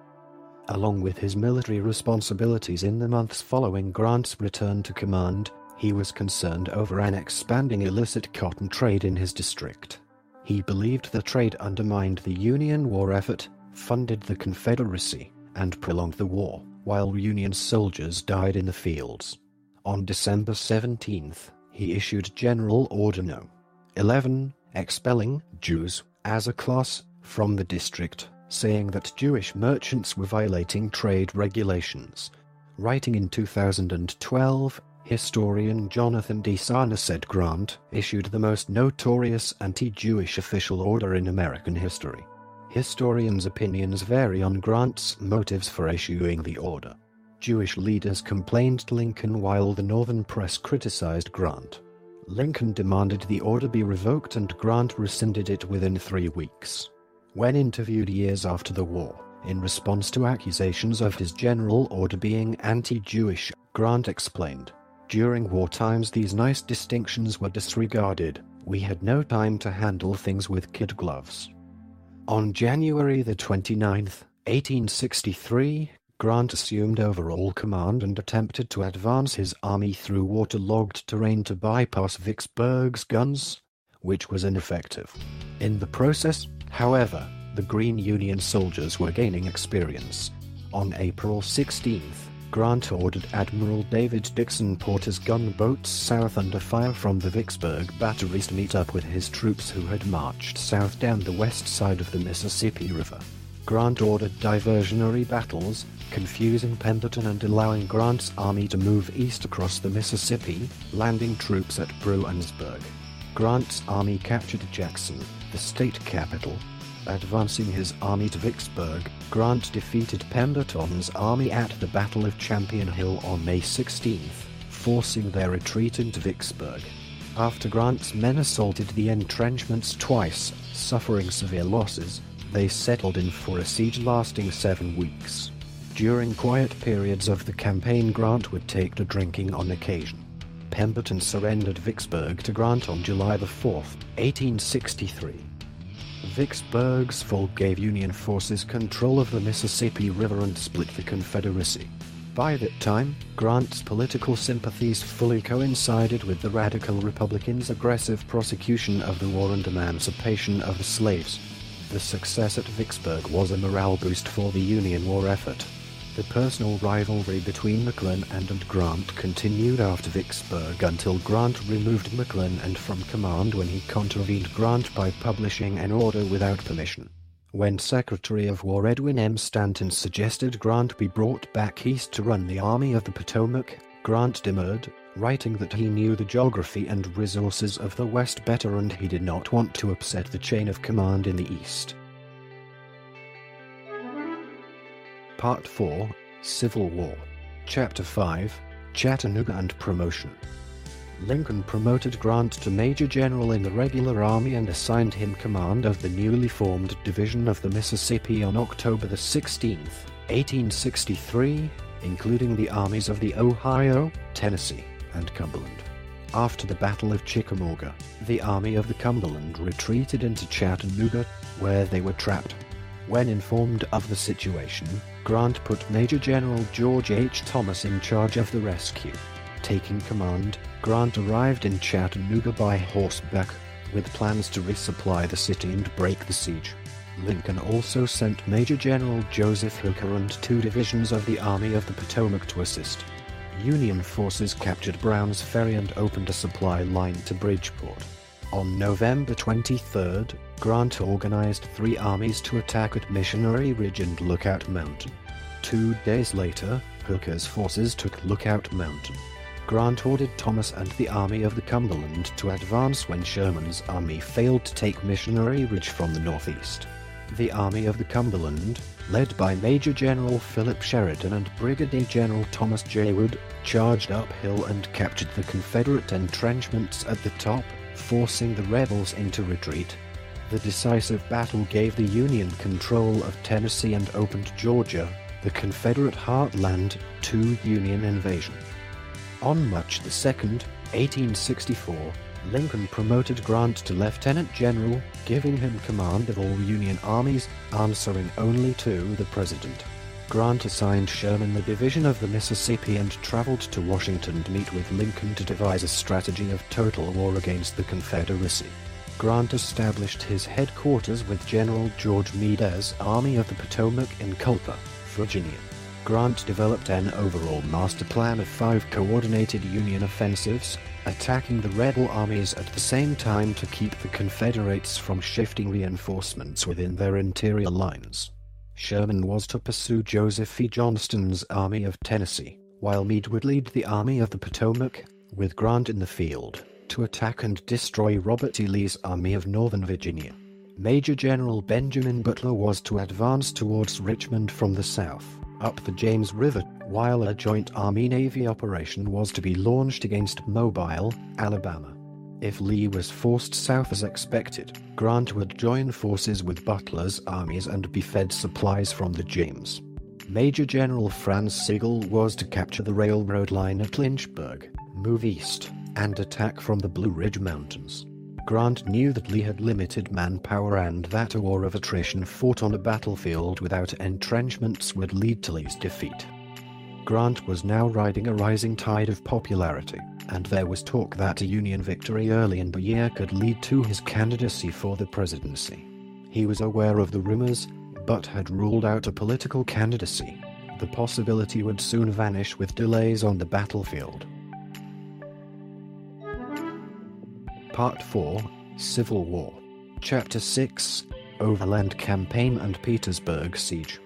Along with his military responsibilities in the months following Grant's return to command, he was concerned over an expanding illicit cotton trade in his district. He believed the trade undermined the Union war effort, funded the Confederacy, and prolonged the war, while Union soldiers died in the fields. On December 17th, he issued General Order No. 11, expelling Jews, as a class, from the district, saying that Jewish merchants were violating trade regulations. Writing in 2012, historian Jonathan D. Sarna said Grant issued the most notorious anti-Jewish official order in American history. Historians' opinions vary on Grant's motives for issuing the order. Jewish leaders complained to Lincoln while the Northern press criticized Grant. Lincoln demanded the order be revoked and Grant rescinded it within 3 weeks. When interviewed years after the war, in response to accusations of his general order being anti-Jewish, Grant explained, "During war times these nice distinctions were disregarded. We had no time to handle things with kid gloves." On January the 29th, 1863, Grant assumed overall command and attempted to advance his army through waterlogged terrain to bypass Vicksburg's guns, which was ineffective. In the process, however, the Green Union soldiers were gaining experience. On April 16th, Grant ordered Admiral David Dixon Porter's gunboats south under fire from the Vicksburg batteries to meet up with his troops who had marched south down the west side of the Mississippi River. Grant ordered diversionary battles, confusing Pemberton and allowing Grant's army to move east across the Mississippi, landing troops at Bruinsburg. Grant's army captured Jackson, the state capital. Advancing his army to Vicksburg, Grant defeated Pemberton's army at the Battle of Champion Hill on May 16th, forcing their retreat into Vicksburg. After Grant's men assaulted the entrenchments twice, suffering severe losses, they settled in for a siege lasting 7 weeks. During quiet periods of the campaign, Grant would take to drinking on occasion. Pemberton surrendered Vicksburg to Grant on July 4, 1863. Vicksburg's fall gave Union forces control of the Mississippi River and split the Confederacy. By that time, Grant's political sympathies fully coincided with the radical Republicans' aggressive prosecution of the war and emancipation of the slaves. The success at Vicksburg was a morale boost for the Union war effort. The personal rivalry between McClellan and Grant continued after Vicksburg until Grant removed McClellan from command when he contravened Grant by publishing an order without permission. When Secretary of War Edwin M. Stanton suggested Grant be brought back east to run the Army of the Potomac, Grant demurred, writing that he knew the geography and resources of the West better and he did not want to upset the chain of command in the East. Part 4, Civil War. Chapter 5, Chattanooga and Promotion. Lincoln promoted Grant to Major General in the regular army and assigned him command of the newly formed Division of the Mississippi on October 16, 1863, including the armies of the Ohio, Tennessee, and Cumberland. After the Battle of Chickamauga, the Army of the Cumberland retreated into Chattanooga, where they were trapped. When informed of the situation, Grant put Major General George H. Thomas in charge of the rescue. Taking command, Grant arrived in Chattanooga by horseback, with plans to resupply the city and break the siege. Lincoln also sent Major General Joseph Hooker and 2 divisions of the Army of the Potomac to assist. Union forces captured Brown's Ferry and opened a supply line to Bridgeport. On November 23, Grant organized 3 armies to attack at Missionary Ridge and Lookout Mountain. 2 days later, Hooker's forces took Lookout Mountain. Grant ordered Thomas and the Army of the Cumberland to advance when Sherman's army failed to take Missionary Ridge from the northeast. The Army of the Cumberland, led by Major General Philip Sheridan and Brigadier General Thomas J. Wood, charged uphill and captured the Confederate entrenchments at the top, forcing the rebels into retreat. The decisive battle gave the Union control of Tennessee and opened Georgia, the Confederate heartland, to Union invasion. On March 2, 1864, Lincoln promoted Grant to Lieutenant General, giving him command of all Union armies, answering only to the President. Grant assigned Sherman the Division of the Mississippi and traveled to Washington to meet with Lincoln to devise a strategy of total war against the Confederacy. Grant established his headquarters with General George Meade's Army of the Potomac in Culper, Virginia. Grant developed an overall master plan of 5 coordinated Union offensives, attacking the rebel armies at the same time to keep the Confederates from shifting reinforcements within their interior lines. Sherman was to pursue Joseph E. Johnston's Army of Tennessee, while Meade would lead the Army of the Potomac, with Grant in the field, to attack and destroy Robert E. Lee's Army of Northern Virginia. Major General Benjamin Butler was to advance towards Richmond from the south, up the James River, while a joint Army-Navy operation was to be launched against Mobile, Alabama. If Lee was forced south as expected, Grant would join forces with Butler's armies and be fed supplies from the James. Major General Franz Sigel was to capture the railroad line at Lynchburg, move east, and attack from the Blue Ridge Mountains. Grant knew that Lee had limited manpower and that a war of attrition fought on a battlefield without entrenchments would lead to Lee's defeat. Grant was now riding a rising tide of popularity, and there was talk that a Union victory early in the year could lead to his candidacy for the presidency. He was aware of the rumors, but had ruled out a political candidacy. The possibility would soon vanish with delays on the battlefield. Part 4, Civil War. Chapter 6, Overland Campaign and Petersburg Siege.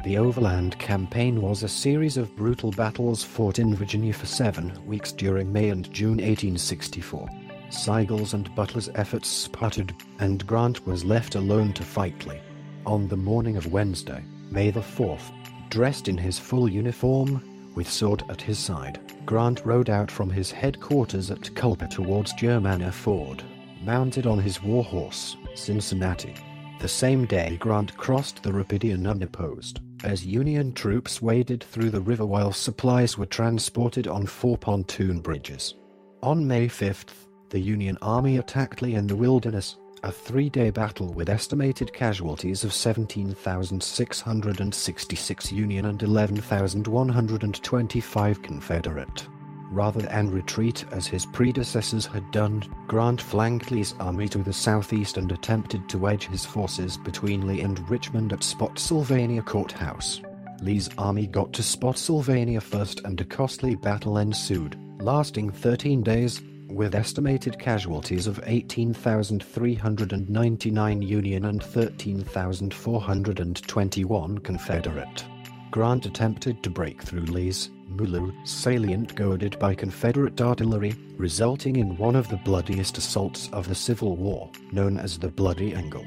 The Overland Campaign was a series of brutal battles fought in Virginia for 7 weeks during May and June 1864. Sigel's and Butler's efforts sputtered, and Grant was left alone to fight Lee. On the morning of Wednesday, May the 4th, dressed in his full uniform, with sword at his side, Grant rode out from his headquarters at Culper towards Germanna Ford, mounted on his warhorse, Cincinnati. The same day Grant crossed the Rapidan unopposed, as Union troops waded through the river while supplies were transported on 4 pontoon bridges. On May 5th, the Union Army attacked Lee in the Wilderness, a 3-day battle with estimated casualties of 17,666 Union and 11,125 Confederate. Rather than retreat as his predecessors had done, Grant flanked Lee's army to the southeast and attempted to wedge his forces between Lee and Richmond at Spotsylvania Courthouse. Lee's army got to Spotsylvania first and a costly battle ensued, lasting 13 days, with estimated casualties of 18,399 Union and 13,421 Confederate. Grant attempted to break through Lee's Mulu salient goaded by Confederate artillery, resulting in one of the bloodiest assaults of the Civil War, known as the Bloody Angle.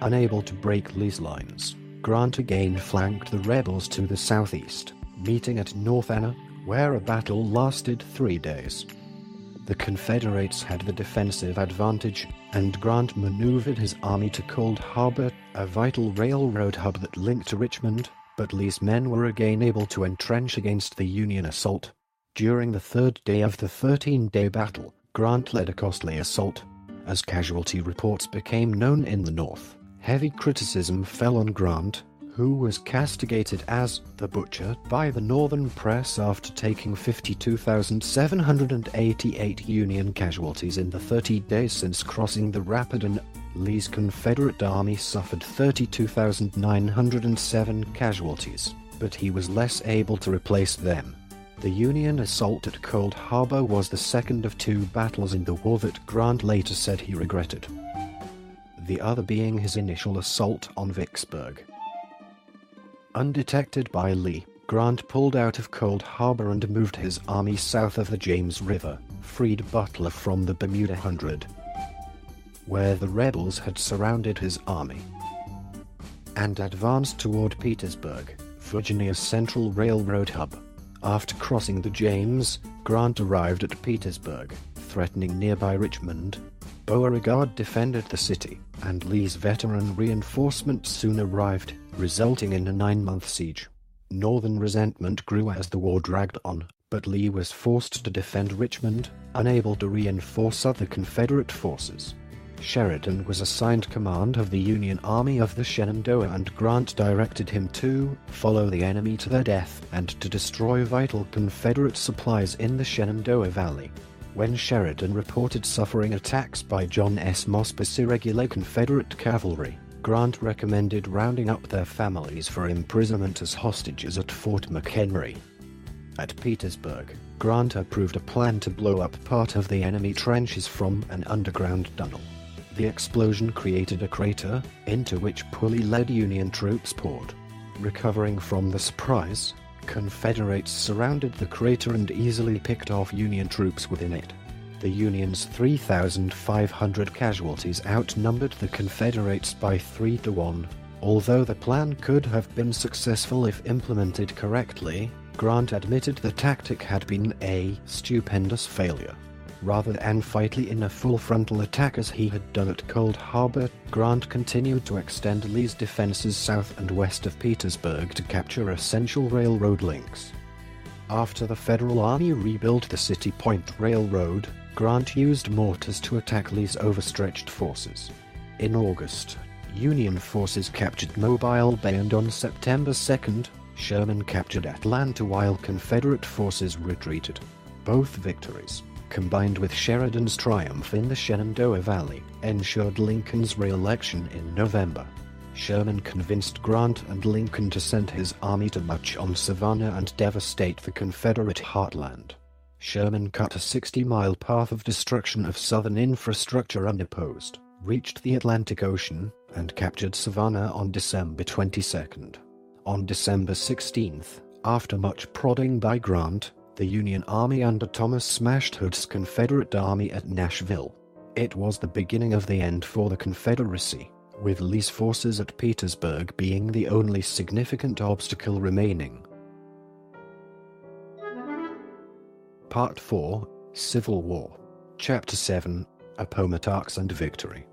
Unable to break Lee's lines, Grant again flanked the rebels to the southeast, meeting at North Anna, where a battle lasted 3 days. The Confederates had the defensive advantage, and Grant maneuvered his army to Cold Harbor, a vital railroad hub that linked to Richmond, but Lee's men were again able to entrench against the Union assault. During the 3rd day of the 13-day battle, Grant led a costly assault. As casualty reports became known in the North, heavy criticism fell on Grant, who was castigated as the Butcher by the Northern press after taking 52,788 Union casualties in the 30 days since crossing the Rapidan. Lee's Confederate army suffered 32,907 casualties, but he was less able to replace them. The Union assault at Cold Harbor was the second of 2 battles in the war that Grant later said he regretted, the other being his initial assault on Vicksburg. Undetected by Lee, Grant pulled out of Cold Harbor and moved his army south of the James River, freed Butler from the Bermuda Hundred, where the rebels had surrounded his army, and advanced toward Petersburg, Virginia's central railroad hub. After crossing the James, Grant arrived at Petersburg, threatening nearby Richmond. Beauregard defended the city, and Lee's veteran reinforcements soon arrived, resulting in a 9-month siege. Northern resentment grew as the war dragged on, but Lee was forced to defend Richmond, unable to reinforce other Confederate forces. Sheridan was assigned command of the Union Army of the Shenandoah, and Grant directed him to follow the enemy to their death and to destroy vital Confederate supplies in the Shenandoah Valley. When Sheridan reported suffering attacks by John S. Mosp's irregular Confederate cavalry, Grant recommended rounding up their families for imprisonment as hostages at Fort McHenry. At Petersburg, Grant approved a plan to blow up part of the enemy trenches from an underground tunnel. The explosion created a crater, into which poorly-led Union troops poured. Recovering from the surprise, Confederates surrounded the crater and easily picked off Union troops within it. The Union's 3,500 casualties outnumbered the Confederates by 3-1. Although the plan could have been successful if implemented correctly, Grant admitted the tactic had been a stupendous failure. Rather than fight Lee in a full frontal attack as he had done at Cold Harbor, Grant continued to extend Lee's defenses south and west of Petersburg to capture essential railroad links. After the Federal Army rebuilt the City Point Railroad, Grant used mortars to attack Lee's overstretched forces. In August, Union forces captured Mobile Bay, and on September 2nd, Sherman captured Atlanta while Confederate forces retreated. Both victories, combined with Sheridan's triumph in the Shenandoah Valley, ensured Lincoln's re-election in November. Sherman convinced Grant and Lincoln to send his army to march on Savannah and devastate the Confederate heartland. Sherman cut a 60-mile path of destruction of Southern infrastructure unopposed, reached the Atlantic Ocean, and captured Savannah on December 22nd. On December 16th, after much prodding by Grant, the Union Army under Thomas smashed Hood's Confederate Army at Nashville. It was the beginning of the end for the Confederacy, with Lee's forces at Petersburg being the only significant obstacle remaining. Part 4, Civil War. Chapter 7, Appomattox and Victory.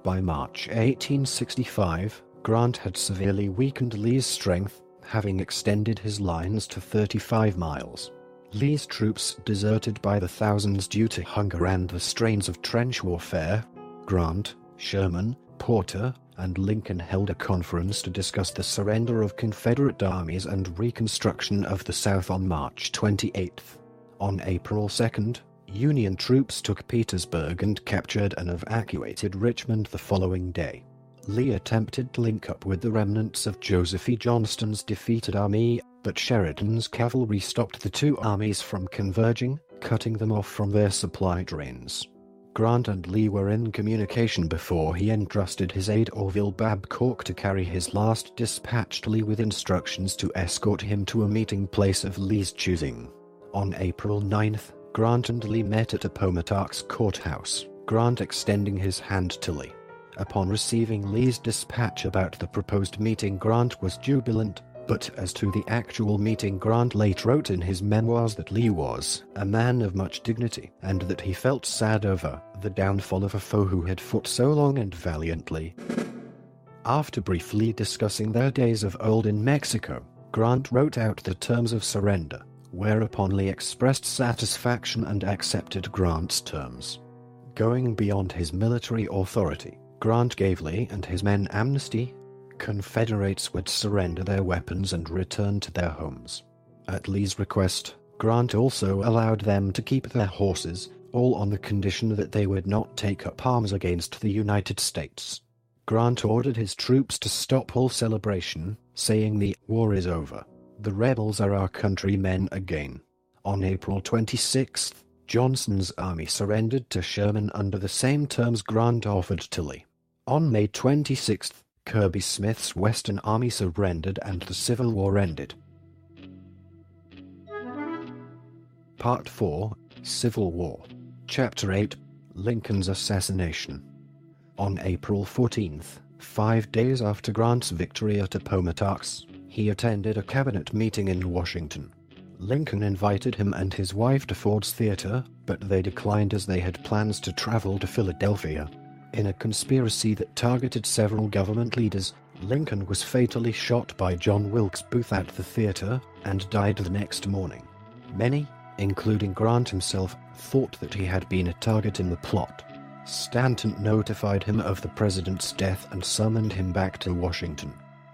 By March 1865, Grant had severely weakened Lee's strength, having extended his lines to 35 miles. Lee's troops deserted by the thousands due to hunger and the strains of trench warfare. Grant, Sherman, Porter, and Lincoln held a conference to discuss the surrender of Confederate armies and reconstruction of the South on March 28. On April 2nd, Union troops took Petersburg and captured and evacuated Richmond the following day. Lee attempted to link up with the remnants of Joseph E. Johnston's defeated army, but Sheridan's cavalry stopped the two armies from converging, cutting them off from their supply trains. Grant and Lee were in communication before he entrusted his aide Orville Babcock to carry his last dispatch to Lee with instructions to escort him to a meeting place of Lee's choosing. On April 9th, Grant and Lee met at Appomattox Courthouse, Grant extending his hand to Lee. Upon receiving Lee's dispatch about the proposed meeting, Grant was jubilant, but as to the actual meeting, Grant later wrote in his memoirs that Lee was a man of much dignity, and that he felt sad over the downfall of a foe who had fought so long and valiantly. After briefly discussing their days of old in Mexico, Grant wrote out the terms of surrender, whereupon Lee expressed satisfaction and accepted Grant's terms. Going beyond his military authority, Grant gave Lee and his men amnesty. Confederates would surrender their weapons and return to their homes. At Lee's request, Grant also allowed them to keep their horses, all on the condition that they would not take up arms against the United States. Grant ordered his troops to stop all celebration, saying the war is over. The rebels are our countrymen again. On April 26th, Johnston's army surrendered to Sherman under the same terms Grant offered to Lee. On May 26th, Kirby Smith's Western Army surrendered and the Civil War ended. Part 4, Civil War. Chapter 8, Lincoln's Assassination. On April 14th, 5 days after Grant's victory at Appomattox, he attended a cabinet meeting in Washington. Lincoln invited him and his wife to Ford's Theater, but they declined as they had plans to travel to Philadelphia. In a conspiracy that targeted several government leaders, Lincoln was fatally shot by John Wilkes Booth at the theater, and died the next morning. Many, including Grant himself, thought that he had been a target in the plot. Stanton notified him of the president's death and summoned him back to Washington.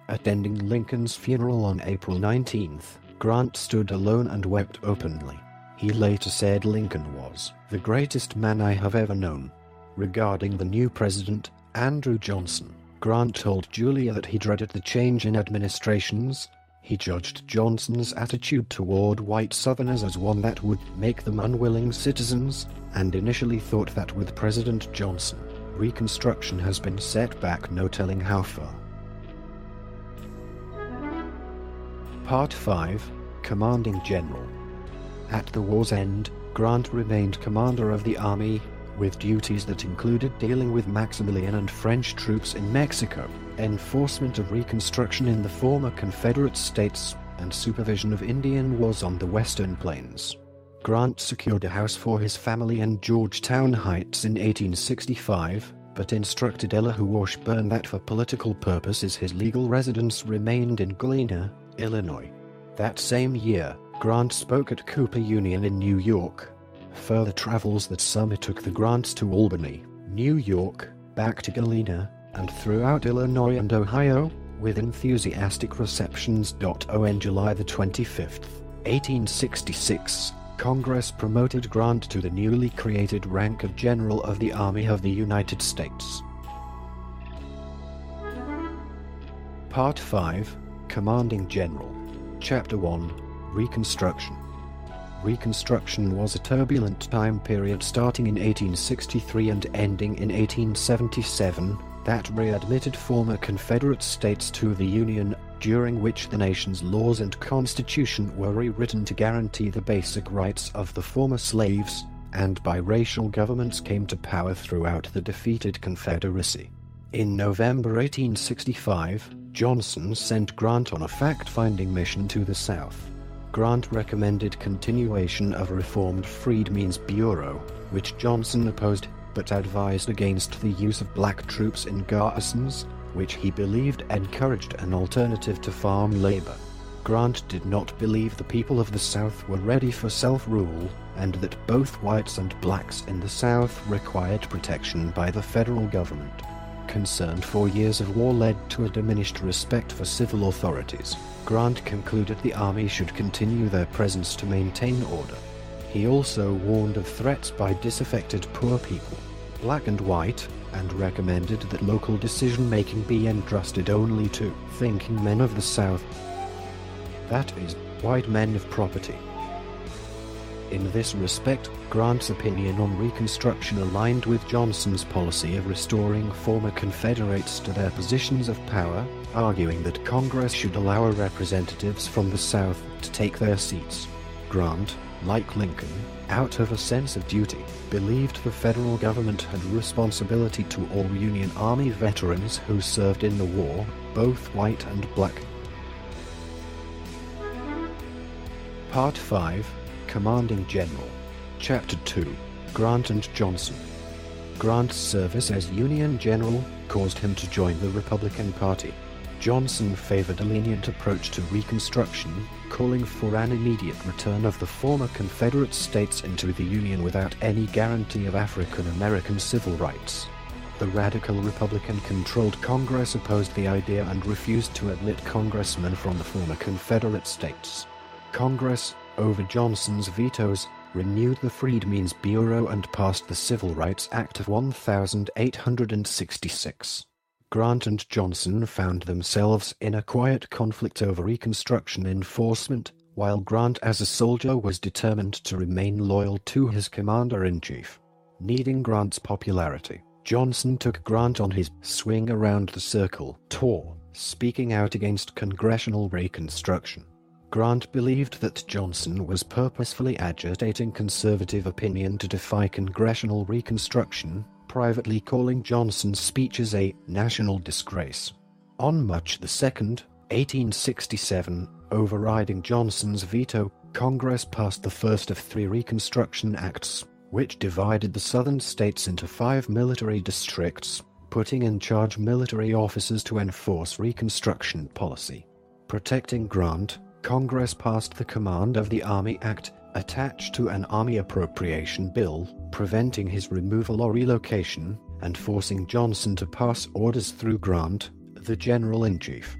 Attending Lincoln's funeral on April 19th, Grant stood alone and wept openly. He later said Lincoln was the greatest man I have ever known. Regarding the new president, Andrew Johnson, Grant told Julia that he dreaded the change in administrations. He judged Johnson's attitude toward white Southerners as one that would make them unwilling citizens, and initially thought that with President Johnson, Reconstruction has been set back no telling how far. Part 5. Commanding General. At the war's end, Grant remained commander of the army, with duties that included dealing with Maximilian and French troops in Mexico, enforcement of Reconstruction in the former Confederate states, and supervision of Indian wars on the Western Plains. Grant secured a house for his family in Georgetown Heights in 1865, but instructed Elihu Washburn that for political purposes his legal residence remained in Galena, Illinois. That same year, Grant spoke at Cooper Union in New York. Further travels that summer took the Grants to Albany, New York, back to Galena, and throughout Illinois and Ohio, with enthusiastic receptions. On July 25, 1866, Congress promoted Grant to the newly created rank of General of the Army of the United States. Part 5. Commanding General. Chapter 1. Reconstruction. Reconstruction was a turbulent time period starting in 1863 and ending in 1877 that readmitted former Confederate states to the Union, during which the nation's laws and constitution were rewritten to guarantee the basic rights of the former slaves, and biracial governments came to power throughout the defeated Confederacy. In November 1865, Johnson sent Grant on a fact-finding mission to the South. Grant recommended continuation of reformed Freedmen's Bureau, which Johnson opposed, but advised against the use of black troops in garrisons, which he believed encouraged an alternative to farm labor. Grant did not believe the people of the South were ready for self-rule, and that both whites and blacks in the South required protection by the federal government. Concern for years of war led to a diminished respect for civil authorities. Grant concluded the army should continue their presence to maintain order. He also warned of threats by disaffected poor people, black and white, and recommended that local decision-making be entrusted only to thinking men of the South, that is, white men of property. In this respect, Grant's opinion on Reconstruction aligned with Johnson's policy of restoring former Confederates to their positions of power, arguing that Congress should allow representatives from the South to take their seats. Grant, like Lincoln, out of a sense of duty, believed the federal government had responsibility to all Union Army veterans who served in the war, both white and black. Part 5. Commanding General. Chapter 2. Grant and Johnson. Grant's service as Union General caused him to join the Republican Party. Johnson favored a lenient approach to Reconstruction, calling for an immediate return of the former Confederate states into the Union without any guarantee of African American civil rights. The radical Republican-controlled Congress opposed the idea and refused to admit congressmen from the former Confederate states. Congress, over Johnson's vetoes, renewed the Freedmen's Bureau and passed the Civil Rights Act of 1866. Grant and Johnson found themselves in a quiet conflict over Reconstruction enforcement, while Grant as a soldier was determined to remain loyal to his commander-in-chief. Needing Grant's popularity, Johnson took Grant on his swing around the circle tour, speaking out against congressional Reconstruction. Grant believed that Johnson was purposefully agitating conservative opinion to defy congressional Reconstruction, privately calling Johnson's speeches a national disgrace. On March 2, 1867, overriding Johnson's veto, Congress passed the first of 3 Reconstruction Acts, which divided the southern states into 5 military districts, putting in charge military officers to enforce Reconstruction policy. Protecting Grant, Congress passed the Command of the Army Act, attached to an Army Appropriation Bill, preventing his removal or relocation, and forcing Johnson to pass orders through Grant, the General-in-Chief.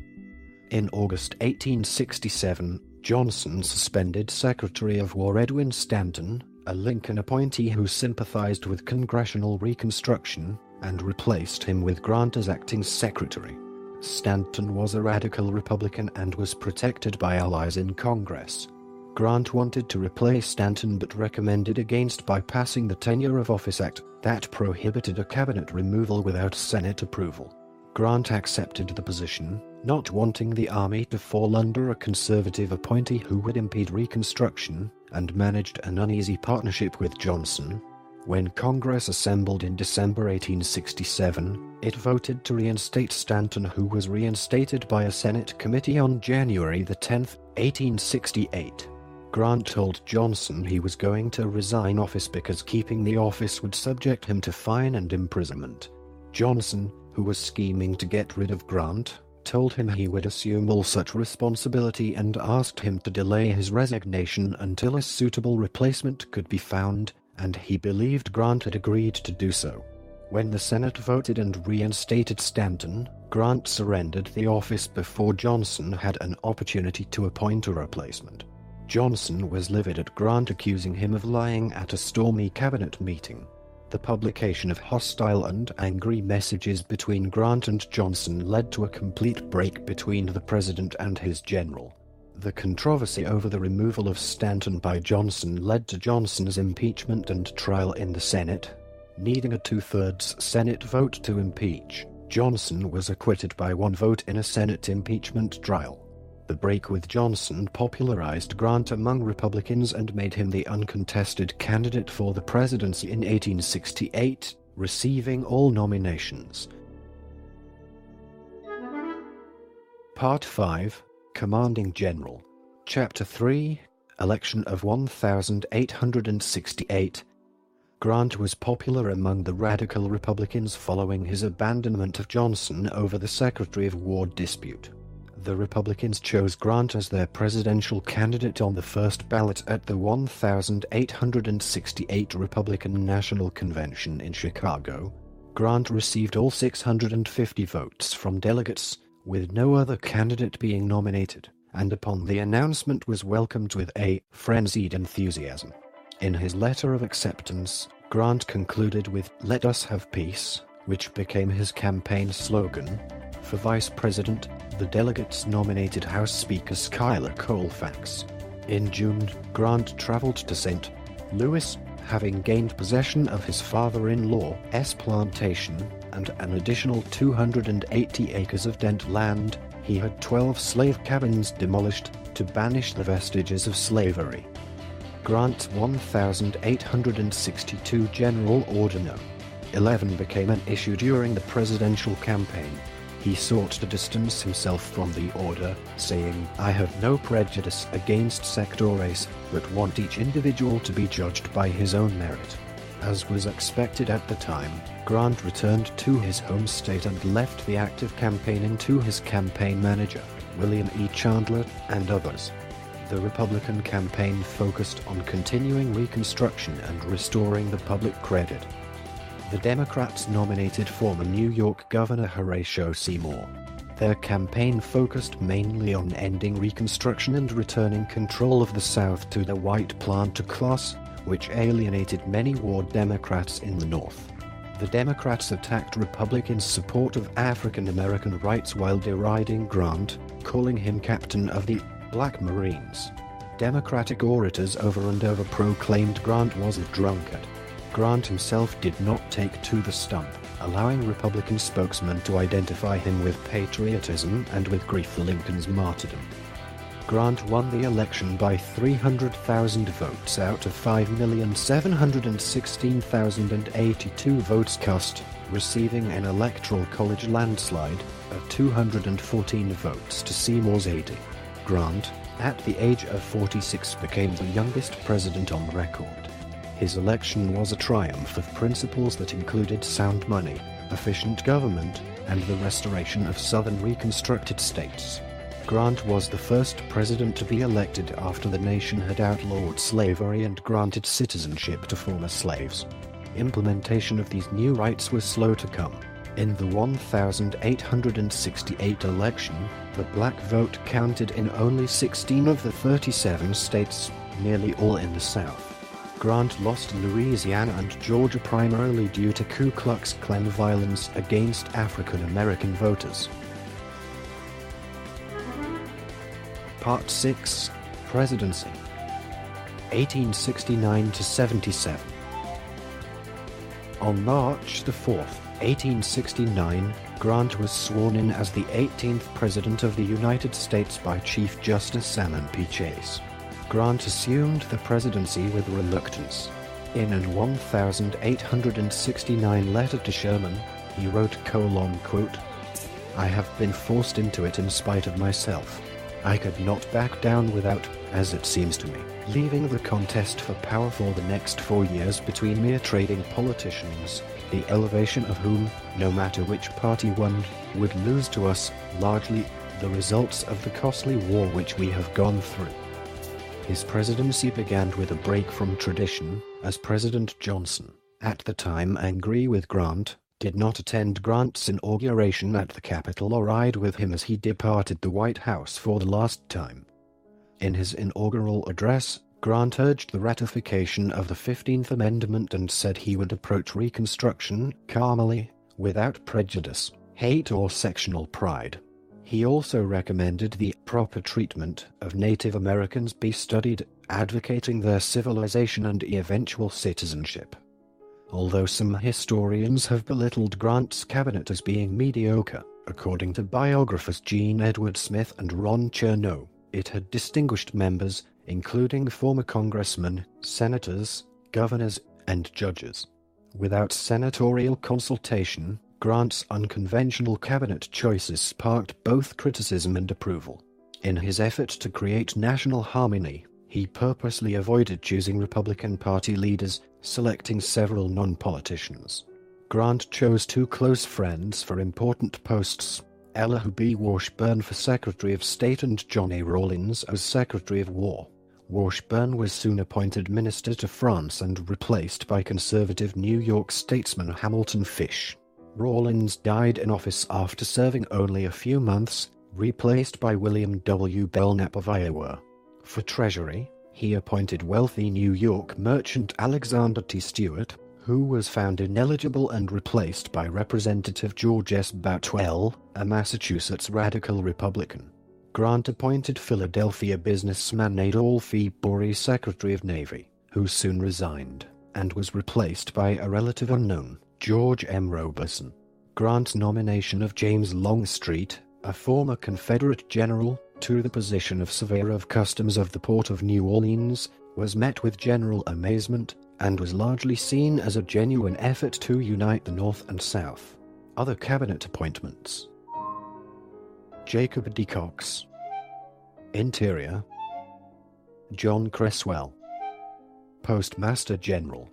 In August 1867, Johnson suspended Secretary of War Edwin Stanton, a Lincoln appointee who sympathized with congressional Reconstruction, and replaced him with Grant as acting secretary. Stanton was a radical Republican and was protected by allies in Congress. Grant wanted to replace Stanton but recommended against by passing the Tenure of Office Act that prohibited a cabinet removal without Senate approval. Grant accepted the position, not wanting the Army to fall under a conservative appointee who would impede Reconstruction, and managed an uneasy partnership with Johnson. When Congress assembled in December 1867, it voted to reinstate Stanton, who was reinstated by a Senate committee on January 10, 1868. Grant told Johnson he was going to resign office because keeping the office would subject him to fine and imprisonment. Johnson, who was scheming to get rid of Grant, told him he would assume all such responsibility and asked him to delay his resignation until a suitable replacement could be found, and he believed Grant had agreed to do so. When the Senate voted and reinstated Stanton, Grant surrendered the office before Johnson had an opportunity to appoint a replacement. Johnson was livid at Grant accusing him of lying at a stormy cabinet meeting. The publication of hostile and angry messages between Grant and Johnson led to a complete break between the president and his general. The controversy over the removal of Stanton by Johnson led to Johnson's impeachment and trial in the Senate. Needing a two-thirds Senate vote to impeach, Johnson was acquitted by one vote in a Senate impeachment trial. The break with Johnson popularized Grant among Republicans and made him the uncontested candidate for the presidency in 1868, receiving all nominations. Part 5, Commanding General. Chapter 3, Election of 1868. Grant was popular among the radical Republicans following his abandonment of Johnson over the Secretary of War dispute. The Republicans chose Grant as their presidential candidate on the first ballot at the 1868 Republican National Convention in Chicago. Grant received all 650 votes from delegates, with no other candidate being nominated, and upon the announcement was welcomed with a frenzied enthusiasm. In his letter of acceptance, Grant concluded with "Let us have peace," which became his campaign slogan. For vice president, the delegates nominated House Speaker Schuyler Colfax. In June, Grant traveled to St. Louis, having gained possession of his father-in-law's plantation and an additional 280 acres of Dent land. He had 12 slave cabins demolished to banish the vestiges of slavery. Grant's 1862 General Order No. 11 became an issue during the presidential campaign. He sought to distance himself from the order, saying, "I have no prejudice against sect or race, but want each individual to be judged by his own merit." As was expected at the time, Grant returned to his home state and left the active campaigning to his campaign manager, William E. Chandler, and others. The Republican campaign focused on continuing Reconstruction and restoring the public credit. The Democrats nominated former New York Governor Horatio Seymour. Their campaign focused mainly on ending Reconstruction and returning control of the South to the white planter class, which alienated many war Democrats in the North. The Democrats attacked Republicans' support of African American rights while deriding Grant, calling him captain of the Black Marines. Democratic orators over and over proclaimed Grant was a drunkard. Grant himself did not take to the stump, allowing Republican spokesmen to identify him with patriotism and with grief for Lincoln's martyrdom. Grant won the election by 300,000 votes out of 5,716,082 votes cast, receiving an electoral college landslide of 214 votes to Seymour's 80. Grant, at the age of 46, became the youngest president on record. His election was a triumph of principles that included sound money, efficient government, and the restoration of southern reconstructed states. Grant was the first president to be elected after the nation had outlawed slavery and granted citizenship to former slaves. Implementation of these new rights was slow to come. In the 1868 election, the black vote counted in only 16 of the 37 states, nearly all in the South. Grant lost Louisiana and Georgia primarily due to Ku Klux Klan violence against African American voters. Part 6. Presidency 1869 to 77. On March 4, 1869, Grant was sworn in as the 18th President of the United States by Chief Justice Salmon P. Chase. Grant assumed the presidency with reluctance. In an 1869 letter to Sherman, he wrote, quote, "I have been forced into it in spite of myself. I could not back down without, as it seems to me, leaving the contest for power for the next 4 years between mere trading politicians, the elevation of whom, no matter which party won, would lose to us, largely, the results of the costly war which we have gone through." His presidency began with a break from tradition, as President Johnson, at the time angry with Grant, did not attend Grant's inauguration at the Capitol or ride with him as he departed the White House for the last time. In his inaugural address, Grant urged the ratification of the 15th Amendment and said he would approach Reconstruction calmly, without prejudice, hate or sectional pride. He also recommended the proper treatment of Native Americans be studied, advocating their civilization and eventual citizenship. Although some historians have belittled Grant's cabinet as being mediocre, according to biographers Gene Edward Smith and Ron Chernow, it had distinguished members, including former congressmen, senators, governors, and judges. Without senatorial consultation, Grant's unconventional cabinet choices sparked both criticism and approval. In his effort to create national harmony, he purposely avoided choosing Republican Party leaders, selecting several non-politicians. Grant chose 2 close friends for important posts, Elihu B. Washburn for Secretary of State and John A. Rawlins as Secretary of War. Washburn was soon appointed Minister to France and replaced by conservative New York statesman Hamilton Fish. Rawlins died in office after serving only a few months, replaced by William W. Belknap of Iowa. For Treasury, he appointed wealthy New York merchant Alexander T. Stewart, who was found ineligible and replaced by Representative George S. Boutwell, a Massachusetts radical Republican. Grant appointed Philadelphia businessman Adolphe Bory Secretary of Navy, who soon resigned, and was replaced by a relative unknown, George M. Robeson. Grant's nomination of James Longstreet, a former Confederate general, to the position of Surveyor of Customs of the Port of New Orleans, was met with general amazement, and was largely seen as a genuine effort to unite the North and South. Other cabinet appointments: Jacob D. Cox, Interior; John Creswell, Postmaster General;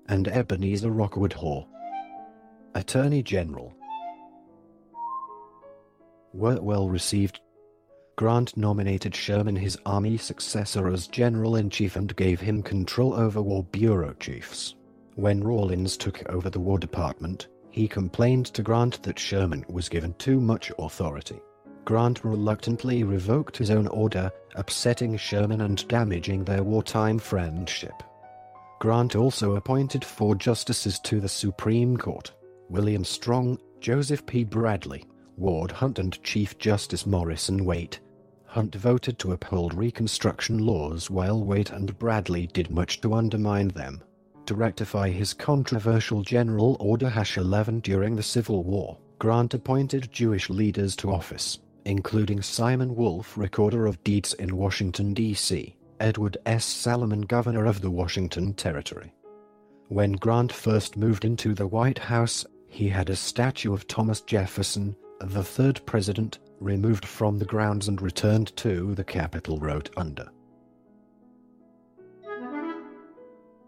and Ebenezer Rockwood Hoare, Attorney General. Were well received. Grant nominated Sherman his army successor as General-in-Chief and gave him control over war bureau chiefs. When Rawlins took over the War Department, he complained to Grant that Sherman was given too much authority. Grant reluctantly revoked his own order, upsetting Sherman and damaging their wartime friendship. Grant also appointed 4 justices to the Supreme Court: William Strong, Joseph P. Bradley, Ward Hunt and Chief Justice Morrison Waite. Hunt voted to uphold Reconstruction laws while Waite and Bradley did much to undermine them. To rectify his controversial General Order 11 during the Civil War, Grant appointed Jewish leaders to office, including Simon Wolfe, Recorder of Deeds in Washington, D.C., Edward S. Salomon, Governor of the Washington Territory. When Grant first moved into the White House, he had a statue of Thomas Jefferson, the 3rd president, removed from the grounds and returned to the Capitol Rotunda.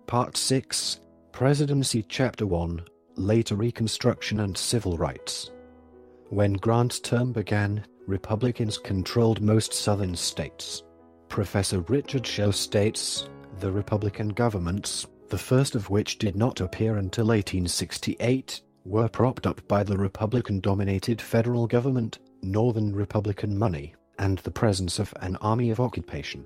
Part 6. Presidency Chapter 1. Later Reconstruction and Civil Rights. When Grant's term began, Republicans controlled most southern states. Professor Richard Shaw states, the Republican governments, the first of which did not appear until 1868, were propped up by the Republican-dominated federal government, Northern Republican money, and the presence of an army of occupation.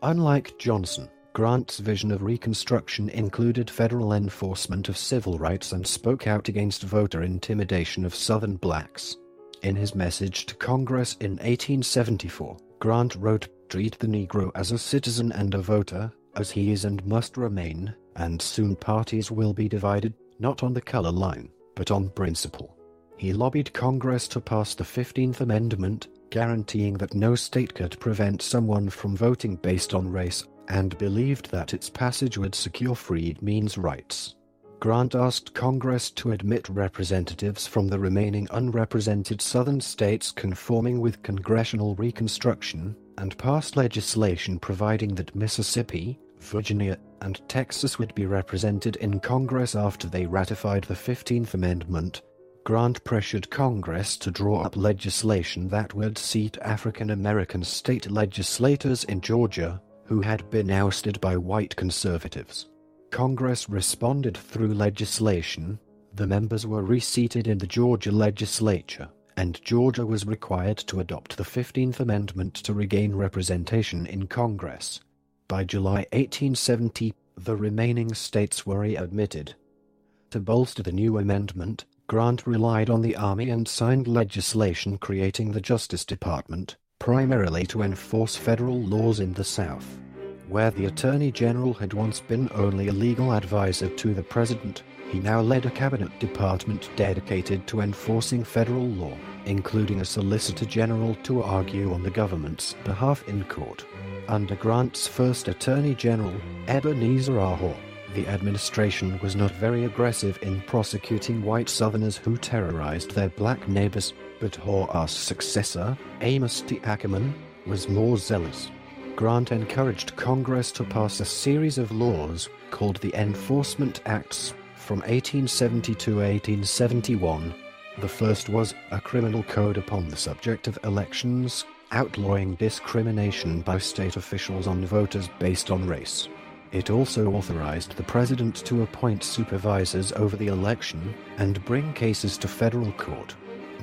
Unlike Johnson, Grant's vision of Reconstruction included federal enforcement of civil rights and spoke out against voter intimidation of Southern blacks. In his message to Congress in 1874, Grant wrote, "Treat the Negro as a citizen and a voter, as he is and must remain, and soon parties will be divided, not on the color line, but on principle." He lobbied Congress to pass the 15th Amendment, guaranteeing that no state could prevent someone from voting based on race, and believed that its passage would secure freedmen's rights. Grant asked Congress to admit representatives from the remaining unrepresented Southern states conforming with congressional Reconstruction, and passed legislation providing that Mississippi, Virginia, and Texas would be represented in Congress after they ratified the 15th Amendment. Grant pressured Congress to draw up legislation that would seat African American state legislators in Georgia, who had been ousted by white conservatives. Congress responded through legislation. The members were reseated in the Georgia legislature, and Georgia was required to adopt the 15th Amendment to regain representation in Congress. By July 1870, the remaining states were readmitted. To bolster the new amendment, Grant relied on the Army and signed legislation creating the Justice Department, primarily to enforce federal laws in the South. Where the Attorney General had once been only a legal advisor to the President, he now led a cabinet department dedicated to enforcing federal law, including a Solicitor General to argue on the government's behalf in court. Under Grant's first Attorney General, Ebenezer R. Hoar, the administration was not very aggressive in prosecuting white Southerners who terrorized their black neighbors, but Hoar's successor, Amos T. Ackerman, was more zealous. Grant encouraged Congress to pass a series of laws, called the Enforcement Acts, from 1870 to 1871. The first was a criminal code upon the subject of elections, outlawing discrimination by state officials on voters based on race. It also authorized the president to appoint supervisors over the election and bring cases to federal court.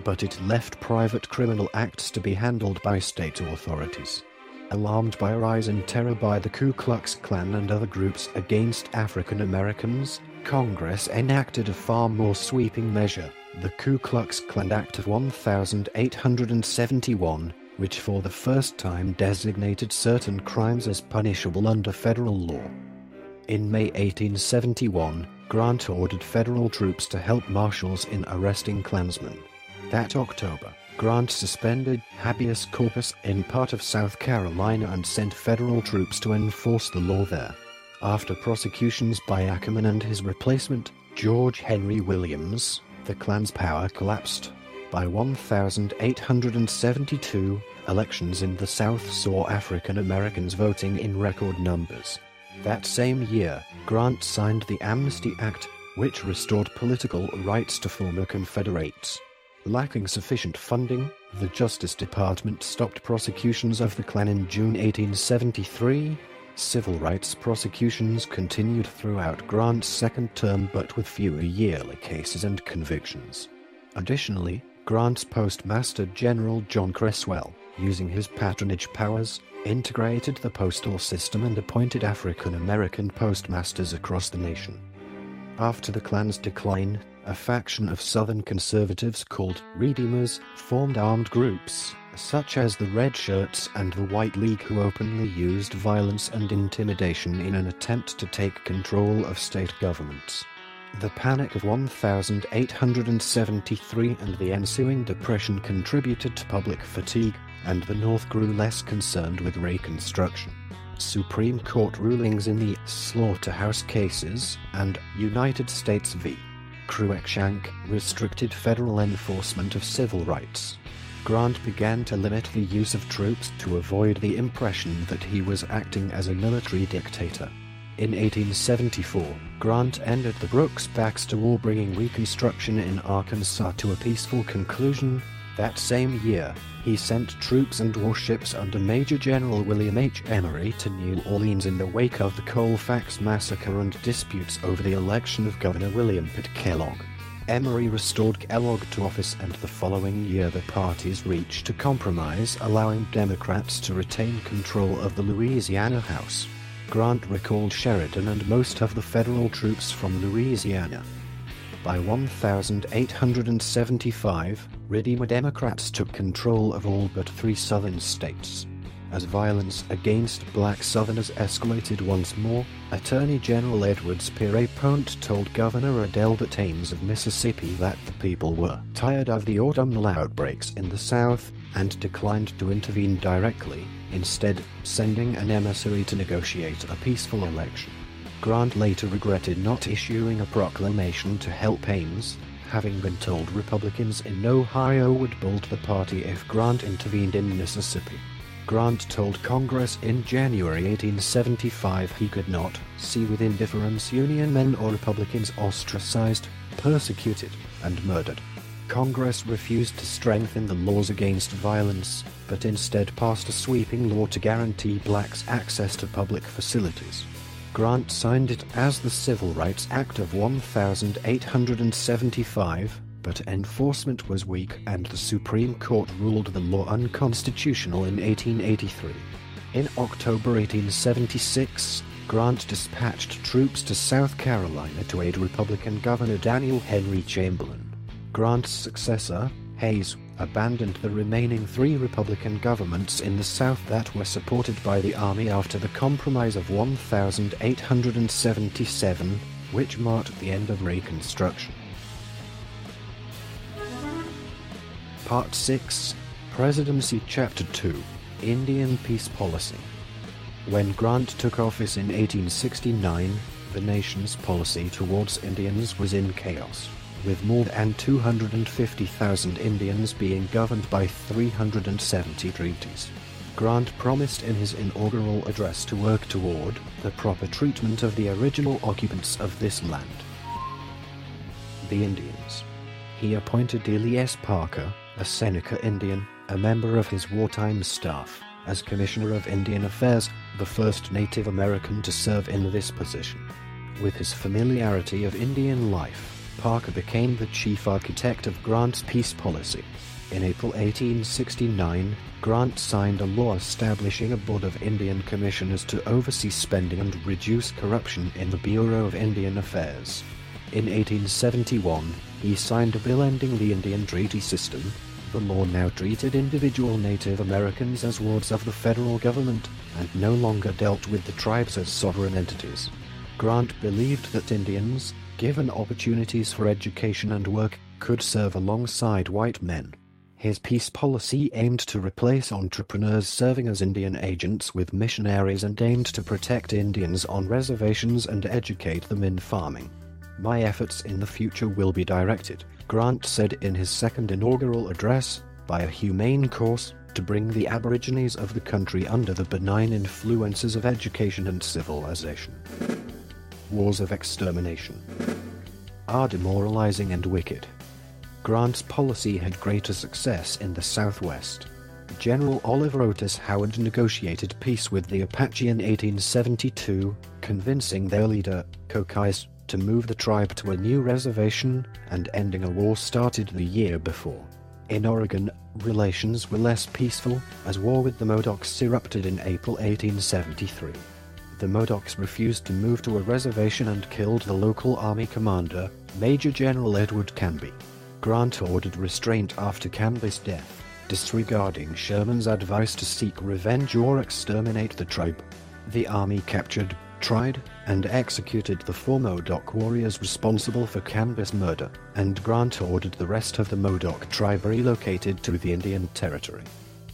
But it left private criminal acts to be handled by state authorities. Alarmed by a rise in terror by the Ku Klux Klan and other groups against African Americans, Congress enacted a far more sweeping measure, the Ku Klux Klan Act of 1871, which for the first time designated certain crimes as punishable under federal law. In May 1871, Grant ordered federal troops to help marshals in arresting Klansmen. That October, Grant suspended habeas corpus in part of South Carolina and sent federal troops to enforce the law there. After prosecutions by Ackerman and his replacement, George Henry Williams, the Klan's power collapsed. By 1872, elections in the South saw African Americans voting in record numbers. That same year, Grant signed the Amnesty Act, which restored political rights to former Confederates. Lacking sufficient funding, the Justice Department stopped prosecutions of the Klan in June 1873. Civil rights prosecutions continued throughout Grant's second term, but with fewer yearly cases and convictions. Additionally, Grant's Postmaster General John Creswell, using his patronage powers, integrated the postal system and appointed African American postmasters across the nation. After the Klan's decline, a faction of Southern conservatives called Redeemers formed armed groups, such as the Red Shirts and the White League, who openly used violence and intimidation in an attempt to take control of state governments. The Panic of 1873 and the ensuing Depression contributed to public fatigue, and the North grew less concerned with Reconstruction. Supreme Court rulings in the Slaughterhouse cases and United States v. Cruikshank restricted federal enforcement of civil rights. Grant began to limit the use of troops to avoid the impression that he was acting as a military dictator. In 1874, Grant ended the Brooks-Baxter War, bringing Reconstruction in Arkansas to a peaceful conclusion. That same year, he sent troops and warships under Major General William H. Emory to New Orleans in the wake of the Colfax Massacre and disputes over the election of Governor William Pitt Kellogg. Emory restored Kellogg to office, and the following year the parties reached a compromise allowing Democrats to retain control of the Louisiana House. Grant recalled Sheridan and most of the federal troops from Louisiana. By 1875, Redeemer Democrats took control of all but 3 southern states. As violence against black Southerners escalated once more, Attorney General Edwards Pierrepont told Governor Adelbert Ames of Mississippi that the people were tired of the autumnal outbreaks in the South and declined to intervene directly, instead sending an emissary to negotiate a peaceful election. Grant later regretted not issuing a proclamation to help Ames, having been told Republicans in Ohio would bolt the party if Grant intervened in Mississippi. Grant told Congress in January 1875 he could not see with indifference Union men or Republicans ostracized, persecuted, and murdered. Congress refused to strengthen the laws against violence, but instead passed a sweeping law to guarantee blacks access to public facilities. Grant signed it as the Civil Rights Act of 1875, but enforcement was weak and the Supreme Court ruled the law unconstitutional in 1883. In October 1876, Grant dispatched troops to South Carolina to aid Republican Governor Daniel Henry Chamberlain. Grant's successor, Hayes, abandoned the remaining 3 Republican governments in the South that were supported by the Army after the Compromise of 1877, which marked the end of Reconstruction. Part 6, Presidency Chapter 2, Indian Peace Policy. When Grant took office in 1869, the nation's policy towards Indians was in chaos, with more than 250,000 Indians being governed by 370 treaties. Grant promised in his inaugural address to work toward the proper treatment of the original occupants of this land, the Indians. He appointed Julia S. Parker, a Seneca Indian, a member of his wartime staff, as Commissioner of Indian Affairs, the first Native American to serve in this position. With his familiarity of Indian life, Parker became the chief architect of Grant's peace policy. In April 1869, Grant signed a law establishing a board of Indian commissioners to oversee spending and reduce corruption in the Bureau of Indian Affairs. In 1871, he signed a bill ending the Indian treaty system. The law now treated individual Native Americans as wards of the federal government, and no longer dealt with the tribes as sovereign entities. Grant believed that Indians, given opportunities for education and work, could serve alongside white men. His peace policy aimed to replace entrepreneurs serving as Indian agents with missionaries and aimed to protect Indians on reservations and educate them in farming. "My efforts in the future will be directed," Grant said in his second inaugural address, "by a humane course to bring the aborigines of the country under the benign influences of education and civilization. Wars of extermination are demoralizing and wicked." Grant's policy had greater success in the Southwest. General Oliver Otis Howard negotiated peace with the Apache in 1872, convincing their leader, Cocais, to move the tribe to a new reservation and ending a war started the year before. In Oregon, relations were less peaceful, as war with the Modocs erupted in April 1873. The Modocs refused to move to a reservation and killed the local army commander, Major General Edward Canby. Grant ordered restraint after Canby's death, disregarding Sherman's advice to seek revenge or exterminate the tribe. The army captured, tried, and executed the 4 Modoc warriors responsible for Canby's murder, and Grant ordered the rest of the Modoc tribe relocated to the Indian Territory.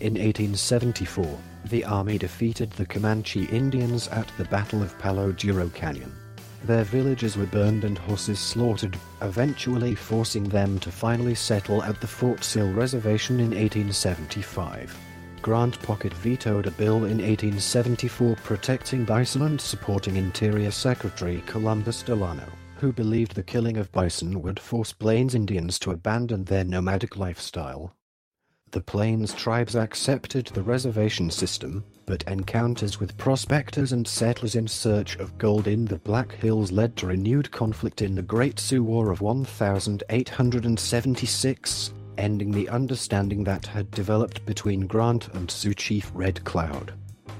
In 1874, the army defeated the Comanche Indians at the Battle of Palo Duro Canyon. Their villages were burned and horses slaughtered, eventually forcing them to finally settle at the Fort Sill Reservation in 1875. Grant pocket vetoed a bill in 1874 protecting bison and supporting Interior Secretary Columbus Delano, who believed the killing of bison would force Plains Indians to abandon their nomadic lifestyle. The Plains tribes accepted the reservation system, but encounters with prospectors and settlers in search of gold in the Black Hills led to renewed conflict in the Great Sioux War of 1876, ending the understanding that had developed between Grant and Sioux Chief Red Cloud.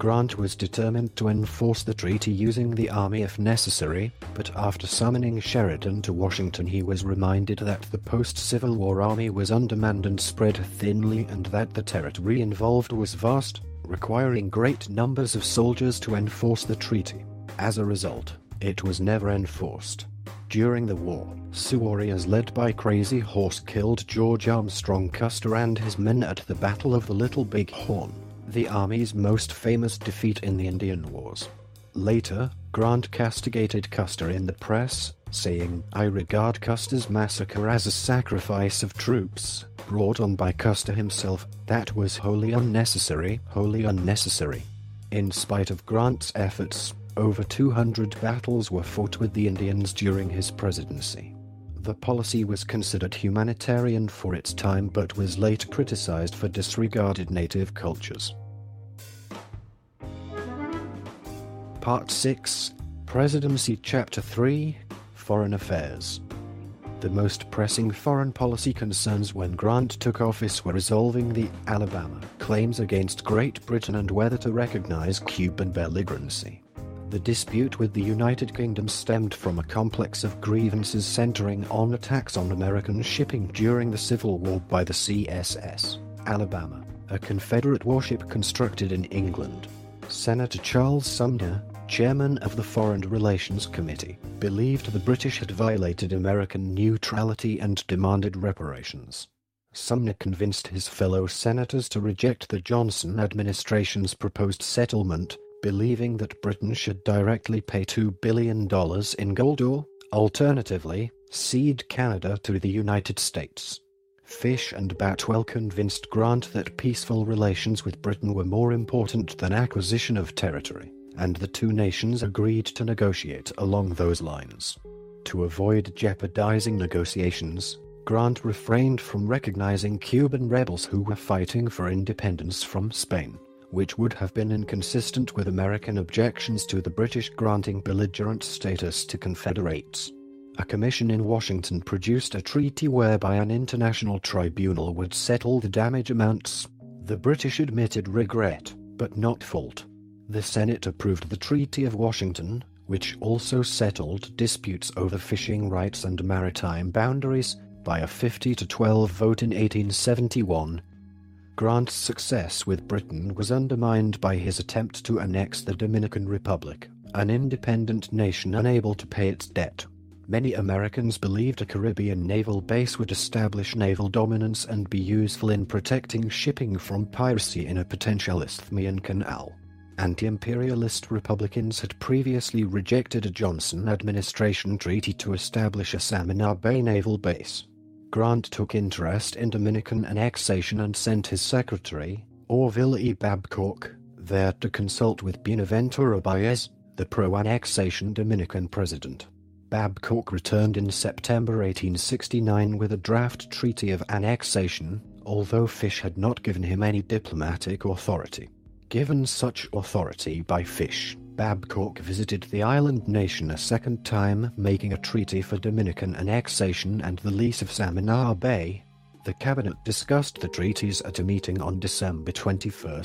Grant was determined to enforce the treaty using the army if necessary, but after summoning Sheridan to Washington he was reminded that the post-Civil War army was undermanned and spread thinly and that the territory involved was vast, requiring great numbers of soldiers to enforce the treaty. As a result, it was never enforced. During the war, Sioux warriors led by Crazy Horse killed George Armstrong Custer and his men at the Battle of the Little Big Horn, the Army's most famous defeat in the Indian Wars. Later, Grant castigated Custer in the press, saying, "I regard Custer's massacre as a sacrifice of troops, brought on by Custer himself, that was wholly unnecessary, wholly unnecessary." In spite of Grant's efforts, over 200 battles were fought with the Indians during his presidency. The policy was considered humanitarian for its time but was later criticized for disregarded native cultures. Part 6, Presidency Chapter 3, Foreign Affairs. The most pressing foreign policy concerns when Grant took office were resolving the Alabama claims against Great Britain and whether to recognize Cuban belligerency. The dispute with the United Kingdom stemmed from a complex of grievances centering on attacks on American shipping during the Civil War by the CSS Alabama, a Confederate warship constructed in England. Senator Charles Sumner, chairman of the Foreign Relations Committee, believed the British had violated American neutrality and demanded reparations. Sumner convinced his fellow senators to reject the Johnson administration's proposed settlement, believing that Britain should directly pay $2 billion in gold or, alternatively, cede Canada to the United States. Fish and Batwell convinced Grant that peaceful relations with Britain were more important than acquisition of territory, and the two nations agreed to negotiate along those lines. To avoid jeopardizing negotiations, Grant refrained from recognizing Cuban rebels who were fighting for independence from Spain, which would have been inconsistent with American objections to the British granting belligerent status to Confederates. A commission in Washington produced a treaty whereby an international tribunal would settle the damage amounts. The British admitted regret, but not fault. The Senate approved the Treaty of Washington, which also settled disputes over fishing rights and maritime boundaries, by a 50-12 vote in 1871. Grant's success with Britain was undermined by his attempt to annex the Dominican Republic, an independent nation unable to pay its debt. Many Americans believed a Caribbean naval base would establish naval dominance and be useful in protecting shipping from piracy in a potential Isthmian canal. Anti-imperialist Republicans had previously rejected a Johnson administration treaty to establish a Samana Bay naval base. Grant took interest in Dominican annexation and sent his secretary, Orville E. Babcock, there to consult with Buenaventura Baez, the pro-annexation Dominican president. Babcock returned in September 1869 with a draft treaty of annexation, although Fish had not given him any diplomatic authority. Given such authority by Fish, Babcock visited the island nation a second time, making a treaty for Dominican annexation and the lease of Samana Bay. The cabinet discussed the treaties at a meeting on December 21.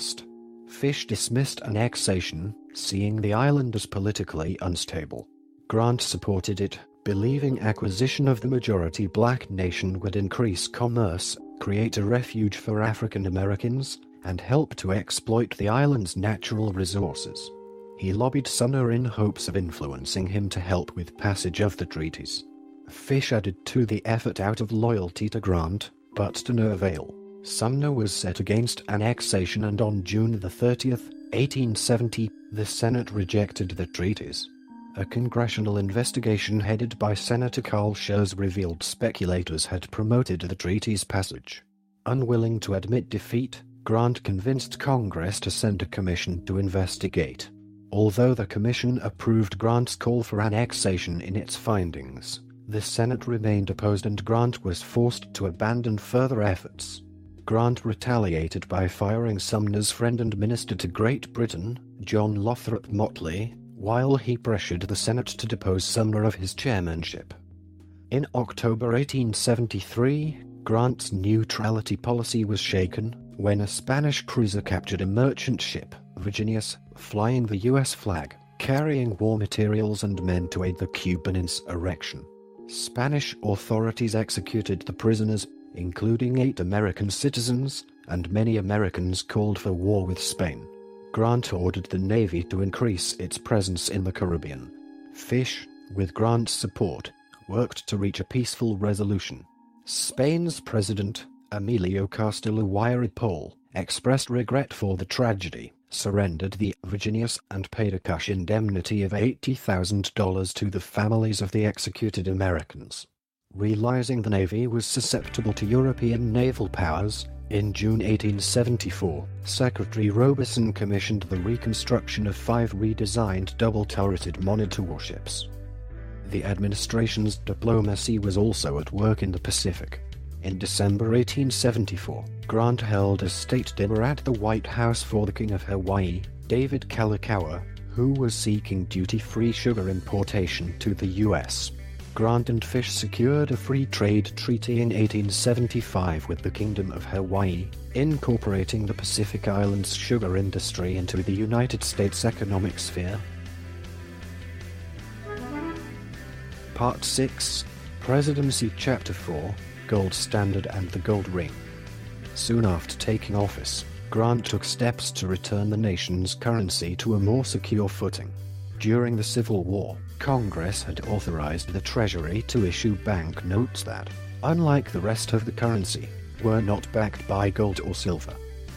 Fish dismissed annexation, seeing the island as politically unstable. Grant supported it, believing acquisition of the majority black nation would increase commerce, create a refuge for African Americans, and help to exploit the island's natural resources. He lobbied Sumner in hopes of influencing him to help with passage of the treaties. Fish added to the effort out of loyalty to Grant, but to no avail. Sumner was set against annexation, and on June 30, 1870, the Senate rejected the treaties. A congressional investigation headed by Senator Carl Schurz revealed speculators had promoted the treaty's passage. Unwilling to admit defeat, Grant convinced Congress to send a commission to investigate. Although the commission approved Grant's call for annexation in its findings, the Senate remained opposed and Grant was forced to abandon further efforts. Grant retaliated by firing Sumner's friend and minister to Great Britain, John Lothrop Motley, while he pressured the Senate to depose Sumner of his chairmanship. In October 1873, Grant's neutrality policy was shaken, when a Spanish cruiser captured a merchant ship, Virginius, flying the U.S. flag, carrying war materials and men to aid the Cuban insurrection. Spanish authorities executed the prisoners, including 8 American citizens, and many Americans called for war with Spain. Grant ordered the Navy to increase its presence in the Caribbean. Fish, with Grant's support, worked to reach a peaceful resolution. Spain's president, Emilio Castillo Huayrapohl, expressed regret for the tragedy, surrendered the Virginius, and paid a cash indemnity of $80,000 to the families of the executed Americans. Realizing the Navy was susceptible to European naval powers, in June 1874, Secretary Robeson commissioned the reconstruction of 5 redesigned double-turreted monitor warships. The administration's diplomacy was also at work in the Pacific. In December 1874, Grant held a state dinner at the White House for the King of Hawaii, David Kalakaua, who was seeking duty-free sugar importation to the U.S. Grant and Fish secured a free trade treaty in 1875 with the Kingdom of Hawaii, incorporating the Pacific Islands' sugar industry into the United States economic sphere. Part 6, Presidency Chapter 4, Gold Standard and the Gold Ring. Soon after taking office, Grant took steps to return the nation's currency to a more secure footing. During the Civil War, Congress had authorized the Treasury to issue banknotes that, unlike the rest of the currency, were not backed by gold or silver.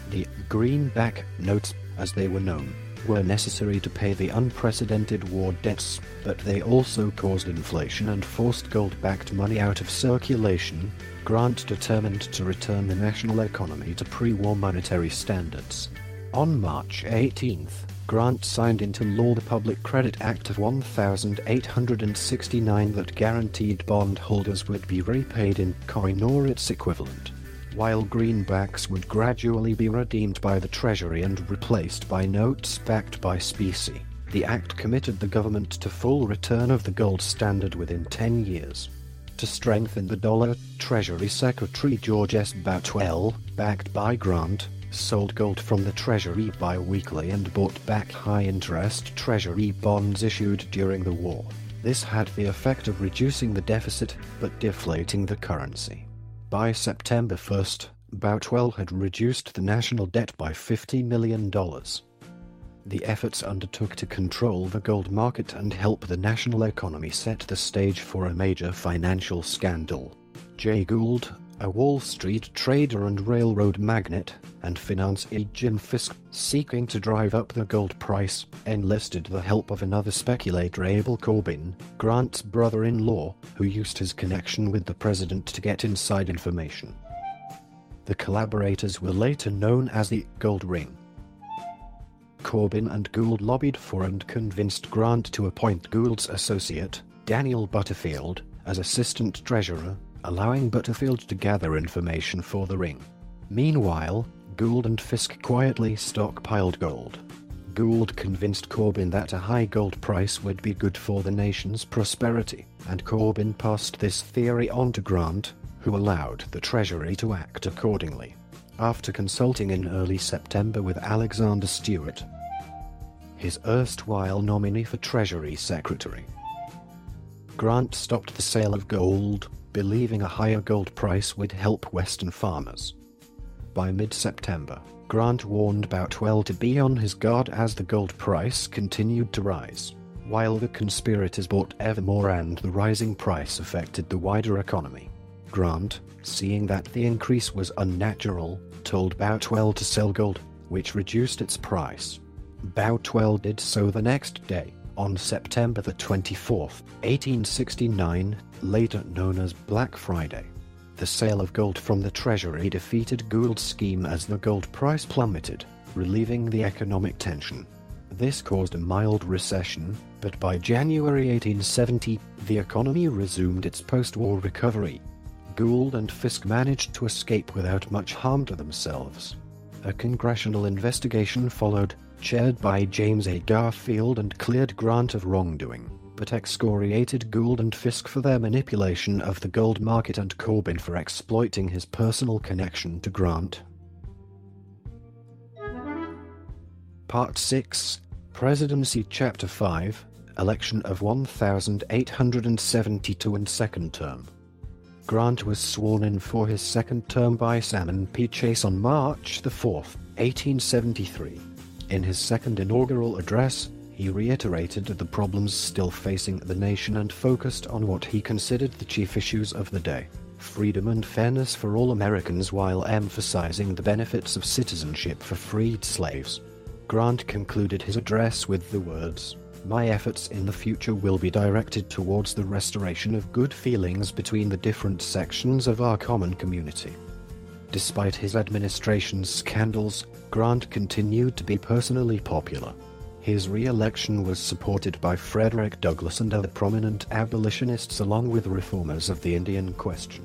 The greenback notes, as they were known, were necessary to pay the unprecedented war debts, but they also caused inflation and forced gold-backed money out of circulation. Grant determined to return the national economy to pre-war monetary standards. On March 18th, Grant signed into law the Public Credit Act of 1869 that guaranteed bondholders would be repaid in coin or its equivalent, while greenbacks would gradually be redeemed by the Treasury and replaced by notes backed by specie. The act committed the government to full return of the gold standard within 10 years. To strengthen the dollar, Treasury Secretary George S. Boutwell, backed by Grant, sold gold from the Treasury bi-weekly and bought back high-interest Treasury bonds issued during the war. This had the effect of reducing the deficit, but deflating the currency. By September 1st, Boutwell had reduced the national debt by $50 million. The efforts undertook to control the gold market and help the national economy set the stage for a major financial scandal. Jay Gould, a Wall Street trader and railroad magnate, and financier Jim Fisk, seeking to drive up the gold price, enlisted the help of another speculator, Abel Corbin, Grant's brother-in-law, who used his connection with the president to get inside information. The collaborators were later known as the Gold Ring. Corbin and Gould lobbied for and convinced Grant to appoint Gould's associate, Daniel Butterfield, as assistant treasurer, allowing Butterfield to gather information for the ring. Meanwhile, Gould and Fisk quietly stockpiled gold. Gould convinced Corbin that a high gold price would be good for the nation's prosperity, and Corbin passed this theory on to Grant, who allowed the Treasury to act accordingly. After consulting in early September with Alexander Stewart, his erstwhile nominee for Treasury Secretary, Grant stopped the sale of gold, believing a higher gold price would help Western farmers. By mid-September, Grant warned Boutwell to be on his guard as the gold price continued to rise, while the conspirators bought ever more and the rising price affected the wider economy. Grant, seeing that the increase was unnatural, told Boutwell to sell gold, which reduced its price. Boutwell did so the next day, on September the 24th, 1869, later known as Black Friday. The sale of gold from the Treasury defeated Gould's scheme as the gold price plummeted, relieving the economic tension. This caused a mild recession, but by January 1870, the economy resumed its post-war recovery. Gould and Fisk managed to escape without much harm to themselves. A congressional investigation followed, chaired by James A. Garfield, and cleared Grant of wrongdoing, but excoriated Gould and Fisk for their manipulation of the gold market and Corbin for exploiting his personal connection to Grant. Part 6, Presidency Chapter 5, Election of 1872 and Second Term. Grant was sworn in for his second term by Salmon P. Chase on March 4, 1873. In his second inaugural address, he reiterated the problems still facing the nation and focused on what he considered the chief issues of the day: freedom and fairness for all Americans, while emphasizing the benefits of citizenship for freed slaves. Grant concluded his address with the words, "My efforts in the future will be directed towards the restoration of good feelings between the different sections of our common community." Despite his administration's scandals, Grant continued to be personally popular. His re-election was supported by Frederick Douglass and other prominent abolitionists, along with reformers of the Indian question.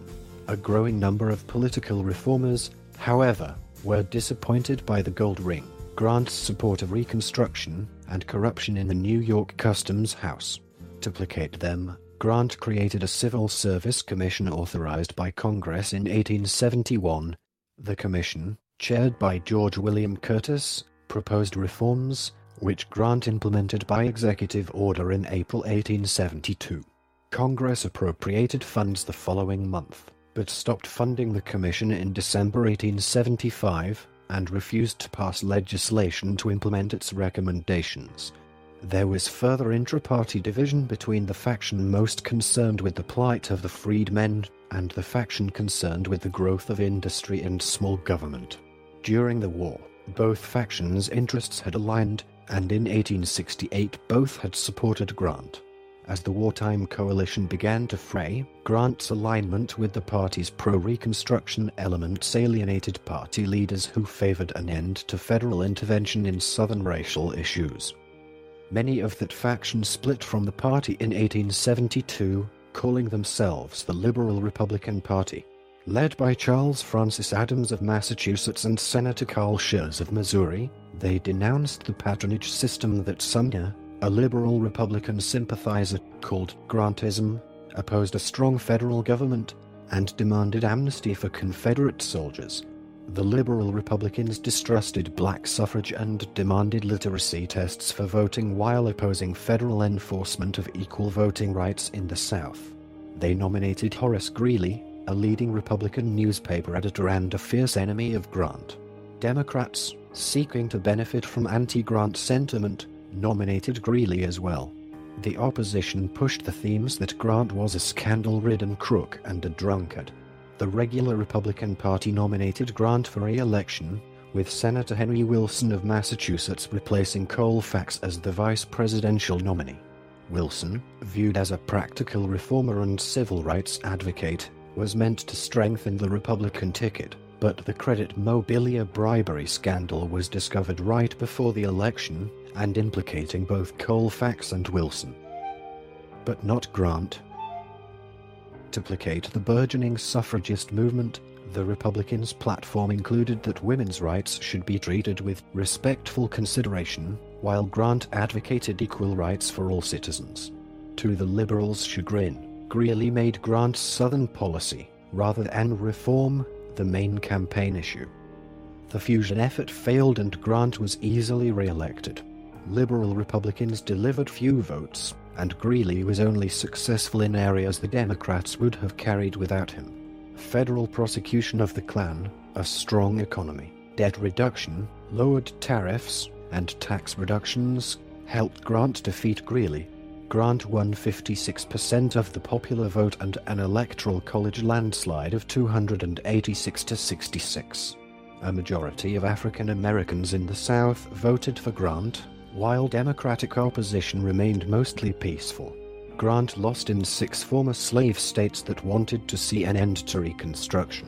A growing number of political reformers, however, were disappointed by the gold ring, Grant's support of Reconstruction, and corruption in the New York Customs House. To placate them, Grant created a civil service commission authorized by Congress in 1871. The commission, chaired by George William Curtis, proposed reforms, which Grant implemented by executive order in April 1872. Congress appropriated funds the following month, but stopped funding the commission in December 1875, and refused to pass legislation to implement its recommendations. There was further intra-party division between the faction most concerned with the plight of the freedmen and the faction concerned with the growth of industry and small government. During the war, both factions' interests had aligned, and in 1868 both had supported Grant. As the wartime coalition began to fray, Grant's alignment with the party's pro-Reconstruction elements alienated party leaders who favored an end to federal intervention in Southern racial issues. Many of that faction split from the party in 1872, calling themselves the Liberal Republican Party. Led by Charles Francis Adams of Massachusetts and Senator Carl Schurz of Missouri, they denounced the patronage system that Sumner, a liberal Republican sympathizer, called Grantism, opposed a strong federal government, and demanded amnesty for Confederate soldiers. The liberal Republicans distrusted black suffrage and demanded literacy tests for voting while opposing federal enforcement of equal voting rights in the South. They nominated Horace Greeley, a leading Republican newspaper editor and a fierce enemy of Grant. Democrats, seeking to benefit from anti-Grant sentiment, nominated Greeley as well. The opposition pushed the themes that Grant was a scandal-ridden crook and a drunkard. The regular Republican Party nominated Grant for re-election, with Senator Henry Wilson of Massachusetts replacing Colfax as the vice presidential nominee. Wilson, viewed as a practical reformer and civil rights advocate, was meant to strengthen the Republican ticket, but the credit mobilia bribery scandal was discovered right before the election, and implicating both Colfax and Wilson. But not Grant. To placate the burgeoning suffragist movement, the Republicans' platform included that women's rights should be treated with respectful consideration, while Grant advocated equal rights for all citizens. To the liberals' chagrin, Greeley made Grant's Southern policy, rather than reform, the main campaign issue. The fusion effort failed and Grant was easily re-elected. Liberal Republicans delivered few votes, and Greeley was only successful in areas the Democrats would have carried without him. Federal prosecution of the Klan, a strong economy, debt reduction, lowered tariffs, and tax reductions helped Grant defeat Greeley. Grant won 56% of the popular vote and an electoral college landslide of 286 to 66. A majority of African Americans in the South voted for Grant, while Democratic opposition remained mostly peaceful. Grant lost in 6 former slave states that wanted to see an end to Reconstruction.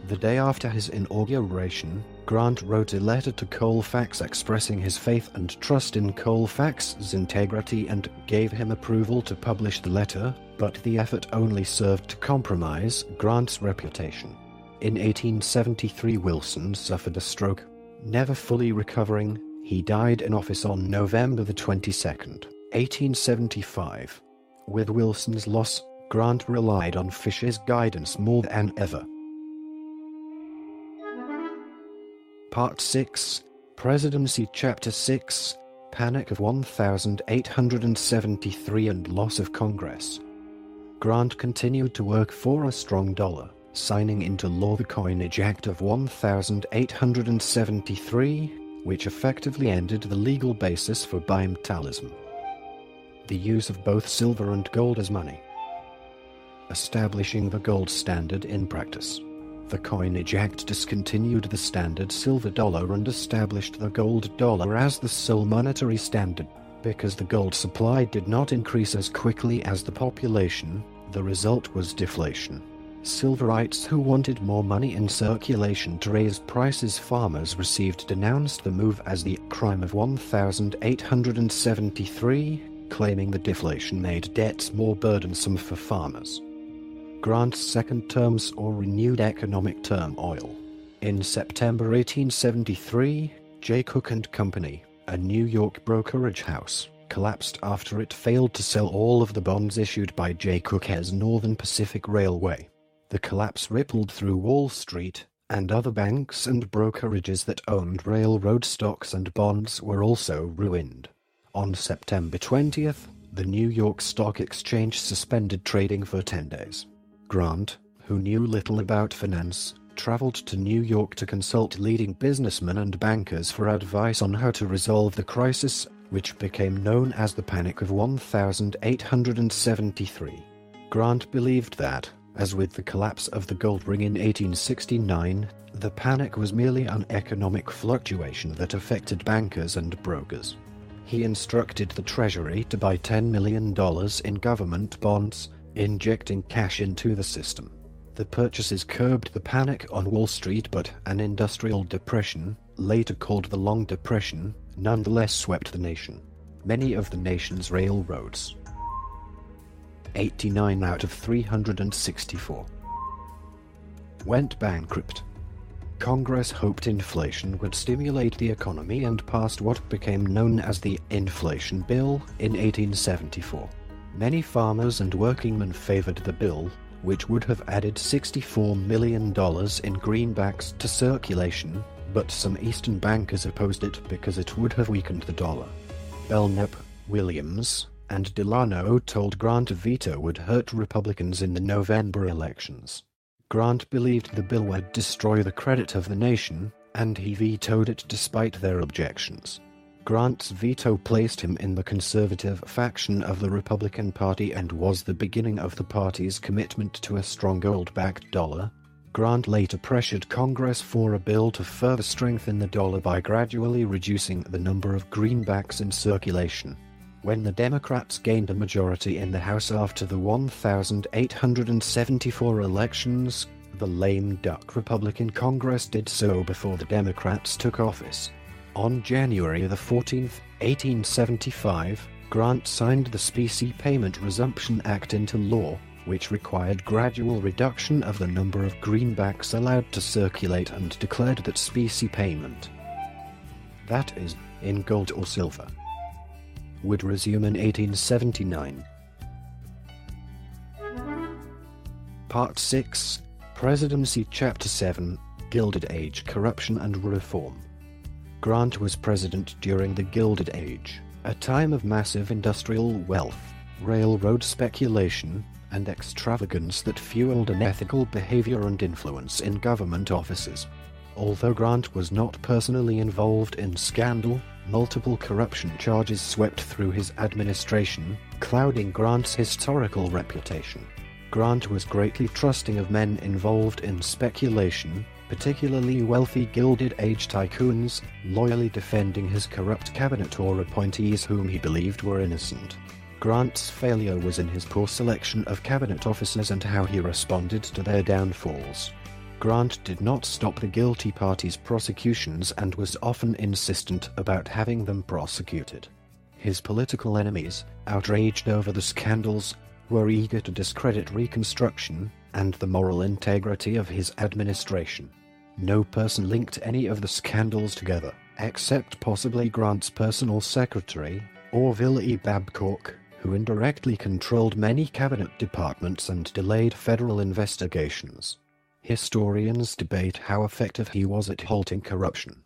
The day after his inauguration, Grant wrote a letter to Colfax expressing his faith and trust in Colfax's integrity and gave him approval to publish the letter, but the effort only served to compromise Grant's reputation. In 1873, Wilson suffered a stroke. Never fully recovering, he died in office on November 22, 1875. With Wilson's loss, Grant relied on Fisher's guidance more than ever. Part 6, Presidency Chapter 6, Panic of 1873 and Loss of Congress. Grant continued to work for a strong dollar, signing into law the Coinage Act of 1873, which effectively ended the legal basis for bimetallism. The use of both silver and gold as money. Establishing the gold standard in practice. The Coinage Act discontinued the standard silver dollar and established the gold dollar as the sole monetary standard. Because the gold supply did not increase as quickly as the population, the result was deflation. Silverites who wanted more money in circulation to raise prices farmers received denounced the move as the crime of 1873, claiming the deflation made debts more burdensome for farmers. Grant's second term saw renewed economic turmoil. In September 1873, J. Cook and Company, a New York brokerage house, collapsed after it failed to sell all of the bonds issued by J. Cook's Northern Pacific Railway. The collapse rippled through Wall Street, and other banks and brokerages that owned railroad stocks and bonds were also ruined. On September 20th, the New York Stock Exchange suspended trading for 10 days. Grant, who knew little about finance, traveled to New York to consult leading businessmen and bankers for advice on how to resolve the crisis, which became known as the Panic of 1873. Grant believed that, as with the collapse of the gold ring in 1869, the panic was merely an economic fluctuation that affected bankers and brokers. He instructed the Treasury to buy $10 million in government bonds, injecting cash into the system. The purchases curbed the panic on Wall Street, but an industrial depression, later called the Long Depression, nonetheless swept the nation. Many of the nation's railroads, 89 out of 364, went bankrupt. Congress hoped inflation would stimulate the economy and passed what became known as the Inflation Bill in 1874. Many farmers and workingmen favored the bill, which would have added $64 million in greenbacks to circulation, but some Eastern bankers opposed it because it would have weakened the dollar. Belknap, Williams, and Delano told Grant a veto would hurt Republicans in the November elections. Grant believed the bill would destroy the credit of the nation, and he vetoed it despite their objections. Grant's veto placed him in the conservative faction of the Republican Party and was the beginning of the party's commitment to a strong gold-backed dollar. Grant later pressured Congress for a bill to further strengthen the dollar by gradually reducing the number of greenbacks in circulation. When the Democrats gained a majority in the House after the 1874 elections, the lame duck Republican Congress did so before the Democrats took office. On January 14, 1875, Grant signed the Specie Payment Resumption Act into law, which required gradual reduction of the number of greenbacks allowed to circulate and declared that specie payment, that is, in gold or silver, would resume in 1879. Part 6, Presidency Chapter 7, Gilded Age Corruption and Reform. Grant was president during the Gilded Age, a time of massive industrial wealth, railroad speculation, and extravagance that fueled unethical behavior and influence in government offices. Although Grant was not personally involved in scandal, multiple corruption charges swept through his administration, clouding Grant's historical reputation. Grant was greatly trusting of men involved in speculation, particularly wealthy Gilded Age tycoons, loyally defending his corrupt cabinet or appointees whom he believed were innocent. Grant's failure was in his poor selection of cabinet officers and how he responded to their downfalls. Grant did not stop the guilty party's prosecutions and was often insistent about having them prosecuted. His political enemies, outraged over the scandals, were eager to discredit Reconstruction and the moral integrity of his administration. No person linked any of the scandals together, except possibly Grant's personal secretary, Orville E. Babcock, who indirectly controlled many cabinet departments and delayed federal investigations. Historians debate how effective he was at halting corruption.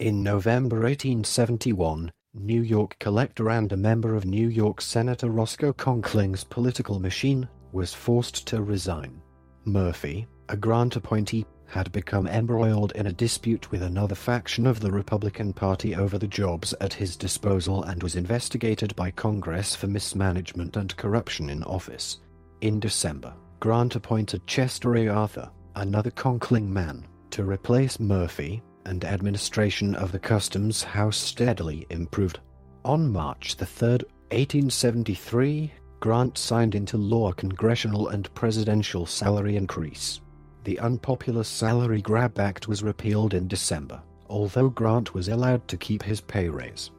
In November 1871, New York collector and a member of New York Senator Roscoe Conkling's political machine was forced to resign. Murphy, a Grant appointee, had become embroiled in a dispute with another faction of the Republican Party over the jobs at his disposal and was investigated by Congress for mismanagement and corruption in office. In December, Grant appointed Chester A. Arthur, another Conkling man, to replace Murphy, and administration of the Customs House steadily improved. On March 3, 1873, Grant signed into law a congressional and presidential salary increase. The unpopular Salary Grab Act was repealed in December, although Grant was allowed to keep his pay raise.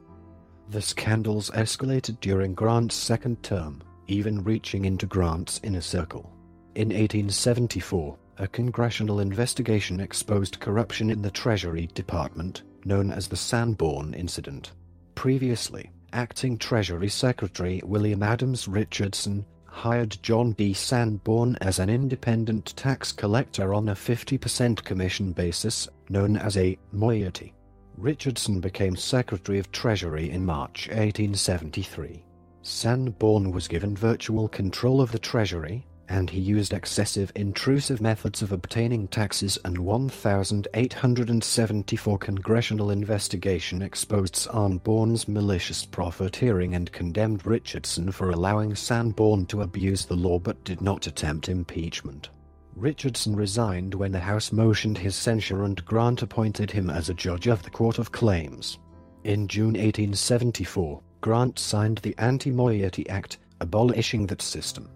The scandals escalated during Grant's second term, even reaching into Grant's inner circle. In 1874, a congressional investigation exposed corruption in the Treasury Department, known as the Sanborn Incident. Previously, acting Treasury Secretary William Adams Richardson hired John D. Sanborn as an independent tax collector on a 50% commission basis, known as a moiety. Richardson became Secretary of Treasury in March 1873. Sanborn was given virtual control of the Treasury, and he used excessive intrusive methods of obtaining taxes, and 1,874 congressional investigation exposed Sanborn's malicious profiteering and condemned Richardson for allowing Sanborn to abuse the law but did not attempt impeachment. Richardson resigned when the House motioned his censure and Grant appointed him as a judge of the Court of Claims. In June 1874, Grant signed the Anti-Moiety Act, abolishing that system.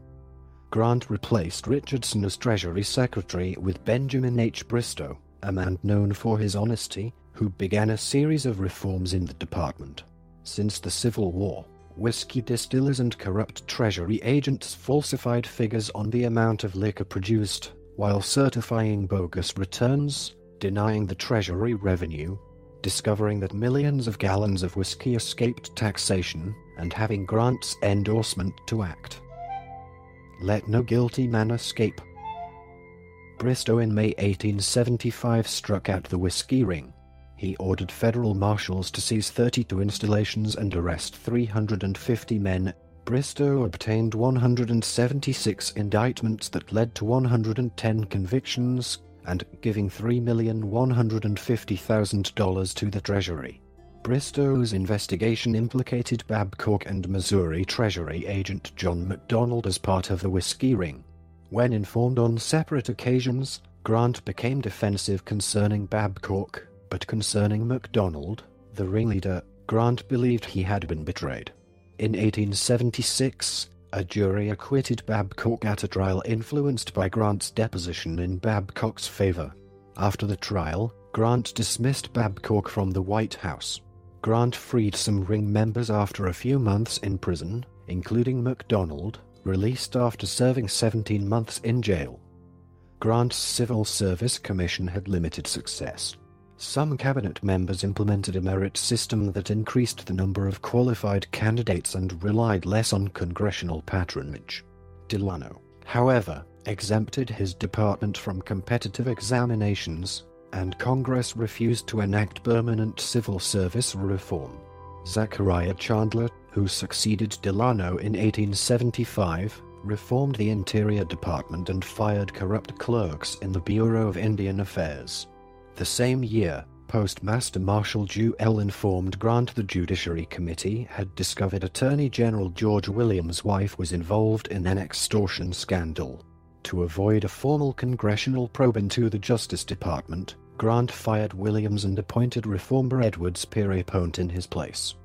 Grant replaced Richardson as Treasury Secretary with Benjamin H. Bristow, a man known for his honesty, who began a series of reforms in the department. Since the Civil War, whiskey distillers and corrupt Treasury agents falsified figures on the amount of liquor produced, while certifying bogus returns, denying the Treasury revenue, discovering that millions of gallons of whiskey escaped taxation, and having Grant's endorsement to act. Let no guilty man escape. Bristow in May 1875 struck out the whiskey ring. He ordered federal marshals to seize 32 installations and arrest 350 men. Bristow obtained 176 indictments that led to 110 convictions, and giving $3,150,000 to the Treasury. Bristow's investigation implicated Babcock and Missouri Treasury agent John McDonald as part of the whiskey ring. When informed on separate occasions, Grant became defensive concerning Babcock, but concerning McDonald, the ringleader, Grant believed he had been betrayed. In 1876, a jury acquitted Babcock at a trial influenced by Grant's deposition in Babcock's favor. After the trial, Grant dismissed Babcock from the White House. Grant freed some ring members after a few months in prison, including McDonald, released after serving 17 months in jail. Grant's Civil Service Commission had limited success. Some cabinet members implemented a merit system that increased the number of qualified candidates and relied less on congressional patronage. Delano, however, exempted his department from competitive examinations, and Congress refused to enact permanent civil service reform. Zachariah Chandler, who succeeded Delano in 1875, reformed the Interior Department and fired corrupt clerks in the Bureau of Indian Affairs. The same year, Postmaster Marshal Juel informed Grant the Judiciary Committee had discovered Attorney General George Williams' wife was involved in an extortion scandal. To avoid a formal congressional probe into the Justice Department, Grant fired Williams and appointed reformer Edwards Pierrepont in his place.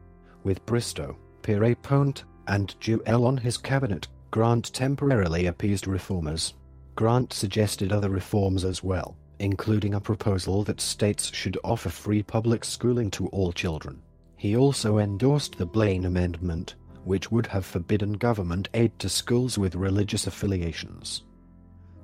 With Bristow, Pierrepont, and Juel on his cabinet, Grant temporarily appeased reformers. Grant suggested other reforms as well, including a proposal that states should offer free public schooling to all children. He also endorsed the Blaine Amendment, which would have forbidden government aid to schools with religious affiliations.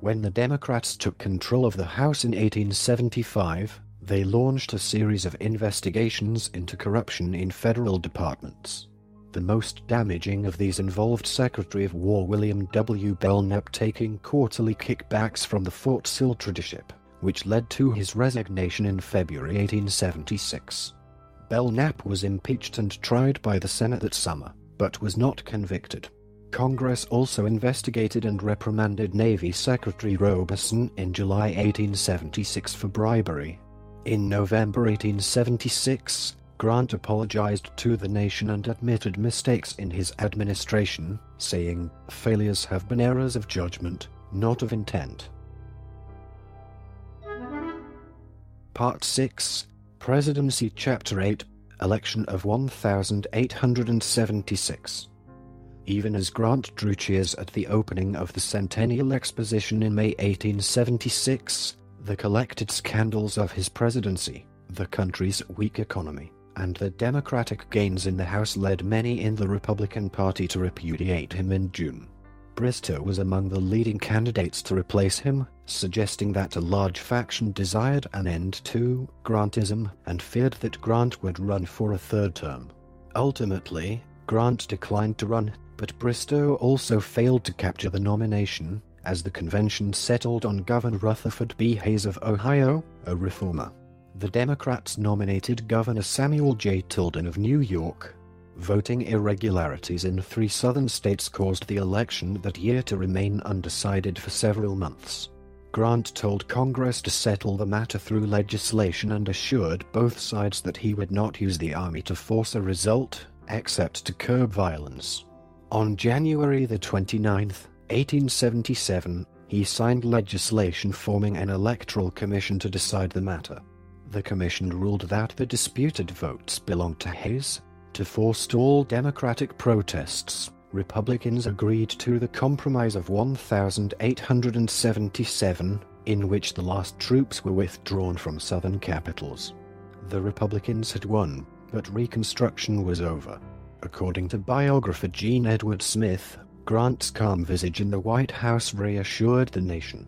When the Democrats took control of the House in 1875, they launched a series of investigations into corruption in federal departments. The most damaging of these involved Secretary of War William W. Belknap taking quarterly kickbacks from the Fort Sill Tradiship, which led to his resignation in February 1876. Belknap was impeached and tried by the Senate that summer, but was not convicted. Congress also investigated and reprimanded Navy Secretary Robeson in July 1876 for bribery. In November 1876, Grant apologized to the nation and admitted mistakes in his administration, saying, "Failures have been errors of judgment, not of intent." Part 6, Presidency Chapter 8, Election of 1876. Even as Grant drew cheers at the opening of the Centennial Exposition in May 1876, the collected scandals of his presidency, the country's weak economy, and the Democratic gains in the House led many in the Republican Party to repudiate him in June. Bristow was among the leading candidates to replace him, suggesting that a large faction desired an end to Grantism and feared that Grant would run for a third term. Ultimately, Grant declined to run, but Bristow also failed to capture the nomination, as the convention settled on Governor Rutherford B. Hayes of Ohio, a reformer. The Democrats nominated Governor Samuel J. Tilden of New York. Voting irregularities in 3 southern states caused the election that year to remain undecided for several months. Grant told Congress to settle the matter through legislation and assured both sides that he would not use the army to force a result, except to curb violence. On January 29, 1877, he signed legislation forming an electoral commission to decide the matter. The commission ruled that the disputed votes belonged to Hayes. To forestall Democratic protests, Republicans agreed to the Compromise of 1877, in which the last troops were withdrawn from southern capitals. The Republicans had won, but Reconstruction was over. According to biographer Gene Edward Smith, Grant's calm visage in the White House reassured the nation.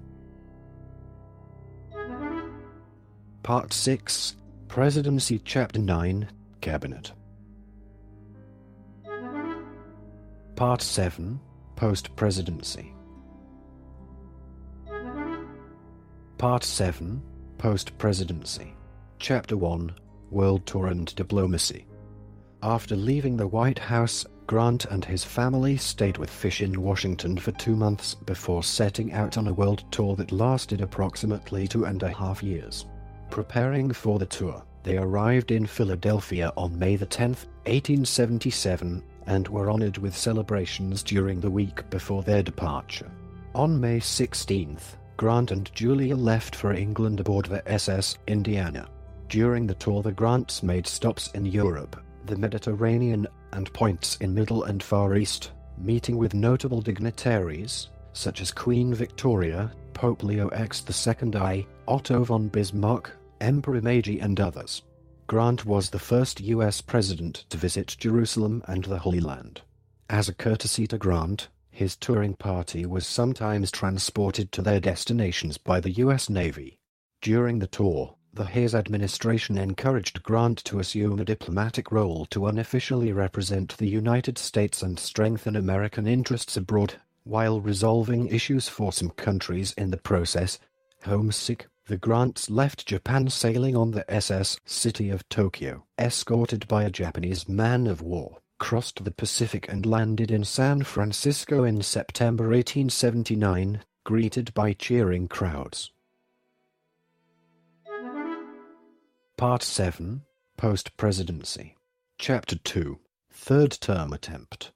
Part 6, Presidency Chapter 9, Cabinet. Part 7, Post-Presidency. Part 7, Post-Presidency. Chapter 1, World Tour and Diplomacy. After leaving the White House, Grant and his family stayed with Fish in Washington for 2 months before setting out on a world tour that lasted approximately 2.5 years. Preparing for the tour, they arrived in Philadelphia on May 10, 1877, and were honored with celebrations during the week before their departure. On May 16th, Grant and Julia left for England aboard the SS Indiana. During the tour, the Grants made stops in Europe, the Mediterranean, and points in Middle and Far East, meeting with notable dignitaries, such as Queen Victoria, Pope Leo XII, Otto von Bismarck, Emperor Meiji, and others. Grant was the first U.S. president to visit Jerusalem and the Holy Land. As a courtesy to Grant, his touring party was sometimes transported to their destinations by the U.S. Navy. During the tour, the Hayes administration encouraged Grant to assume a diplomatic role to unofficially represent the United States and strengthen American interests abroad, while resolving issues for some countries in the process. Homesick, the Grants left Japan sailing on the SS City of Tokyo, escorted by a Japanese man-of-war, crossed the Pacific and landed in San Francisco in September 1879, greeted by cheering crowds. Part 7, Post-Presidency. Chapter 2, Third Term Attempt.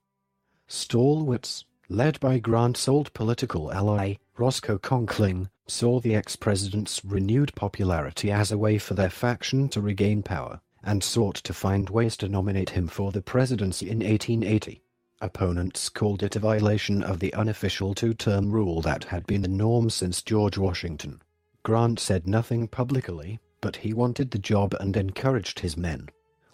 Stalwarts, led by Grant's old political ally, Roscoe Conkling, saw the ex-president's renewed popularity as a way for their faction to regain power, and sought to find ways to nominate him for the presidency in 1880. Opponents called it a violation of the unofficial 2-term rule that had been the norm since George Washington. Grant said nothing publicly, but he wanted the job and encouraged his men.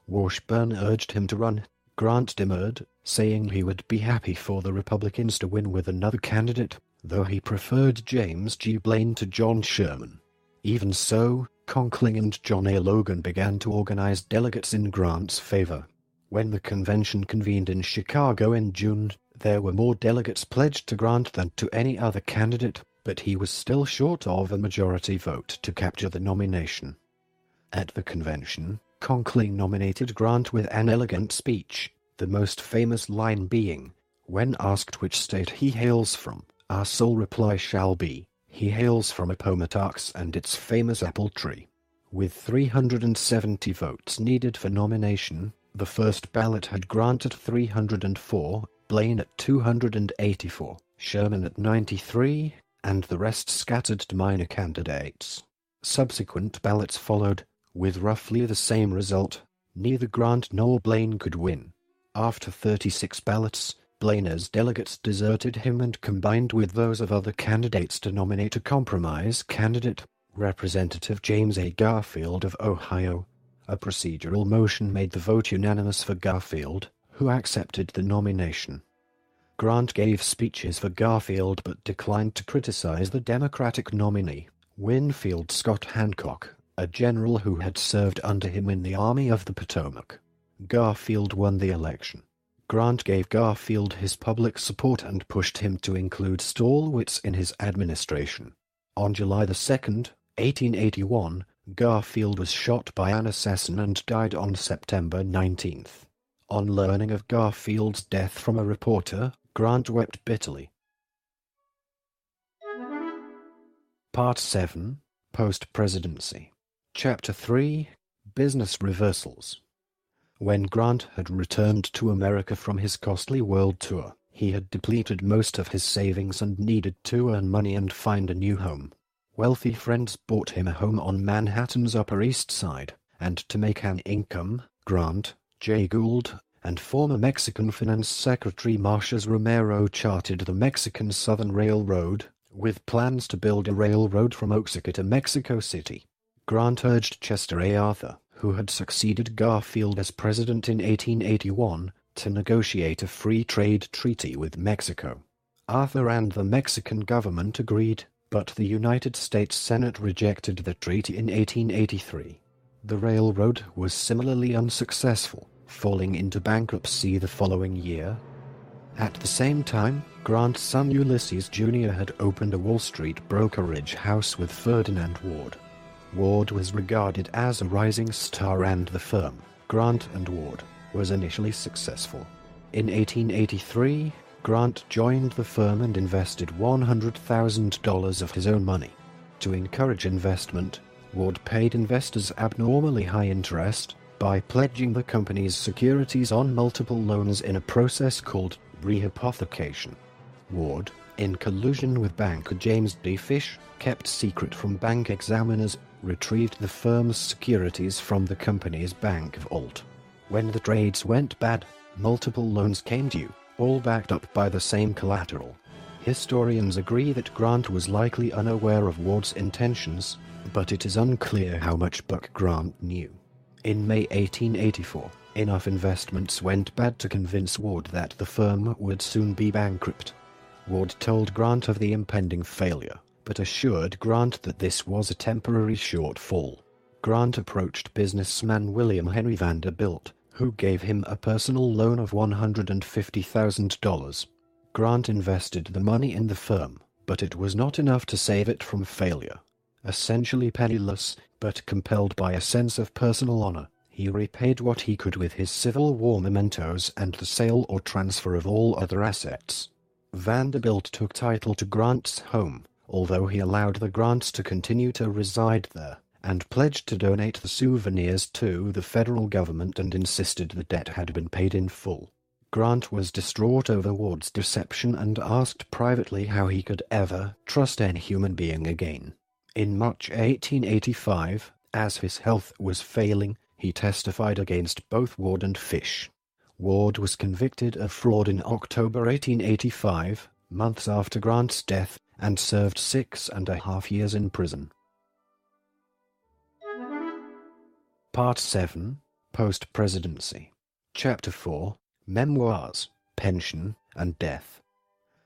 Washburne urged him to run. Grant demurred, saying he would be happy for the Republicans to win with another candidate, though he preferred James G. Blaine to John Sherman. Even so, Conkling and John A. Logan began to organize delegates in Grant's favor. When the convention convened in Chicago in June, there were more delegates pledged to Grant than to any other candidate, but he was still short of a majority vote to capture the nomination. At the convention, Conkling nominated Grant with an elegant speech, the most famous line being, when asked which state he hails from, our sole reply shall be, he hails from Appomattox and its famous apple tree. With 370 votes needed for nomination, the first ballot had Grant at 304, Blaine at 284, Sherman at 93, and the rest scattered to minor candidates. Subsequent ballots followed, with roughly the same result. Neither Grant nor Blaine could win. After 36 ballots, Blaine's delegates deserted him and combined with those of other candidates to nominate a compromise candidate, Representative James A. Garfield of Ohio. A procedural motion made the vote unanimous for Garfield, who accepted the nomination. Grant gave speeches for Garfield but declined to criticize the Democratic nominee, Winfield Scott Hancock, a general who had served under him in the Army of the Potomac. Garfield won the election. Grant gave Garfield his public support and pushed him to include stalwarts in his administration. On July 2, 1881, Garfield was shot by an assassin and died on September 19. On learning of Garfield's death from a reporter, Grant wept bitterly. Part 7, Post-Presidency. Chapter 3, Business Reversals. When Grant had returned to America from his costly world tour, he had depleted most of his savings and needed to earn money and find a new home. Wealthy friends bought him a home on Manhattan's Upper East Side, and to make an income, Grant, Jay Gould, and former Mexican Finance Secretary Marcius Romero chartered the Mexican Southern Railroad, with plans to build a railroad from Oaxaca to Mexico City. Grant urged Chester A. Arthur, who had succeeded Garfield as president in 1881, to negotiate a free trade treaty with Mexico. Arthur and the Mexican government agreed, but the United States Senate rejected the treaty in 1883. The railroad was similarly unsuccessful, falling into bankruptcy the following year. At the same time, Grant's son Ulysses Jr. had opened a Wall Street brokerage house with Ferdinand Ward. Ward was regarded as a rising star and the firm, Grant & Ward, was initially successful. In 1883, Grant joined the firm and invested $100,000 of his own money. To encourage investment, Ward paid investors abnormally high interest by pledging the company's securities on multiple loans in a process called rehypothecation. Ward, in collusion with banker James D. Fish, kept secret from bank examiners, retrieved the firm's securities from the company's bank vault. When the trades went bad, multiple loans came due, all backed up by the same collateral. Historians agree that Grant was likely unaware of Ward's intentions, but it is unclear how much Buck Grant knew. In May 1884, enough investments went bad to convince Ward that the firm would soon be bankrupt. Ward told Grant of the impending failure, but assured Grant that this was a temporary shortfall. Grant approached businessman William Henry Vanderbilt, who gave him a personal loan of $150,000. Grant invested the money in the firm, but it was not enough to save it from failure. Essentially penniless, but compelled by a sense of personal honor, he repaid what he could with his Civil War mementos and the sale or transfer of all other assets. Vanderbilt took title to Grant's home, although he allowed the Grants to continue to reside there, and pledged to donate the souvenirs to the federal government and insisted the debt had been paid in full. Grant was distraught over Ward's deception and asked privately how he could ever trust any human being again. In March 1885, as his health was failing, he testified against both Ward and Fish. Ward was convicted of fraud in October 1885, months after Grant's death, and served 6.5 years in prison. Part 7, Post-Presidency. Chapter 4, Memoirs, Pension, and Death.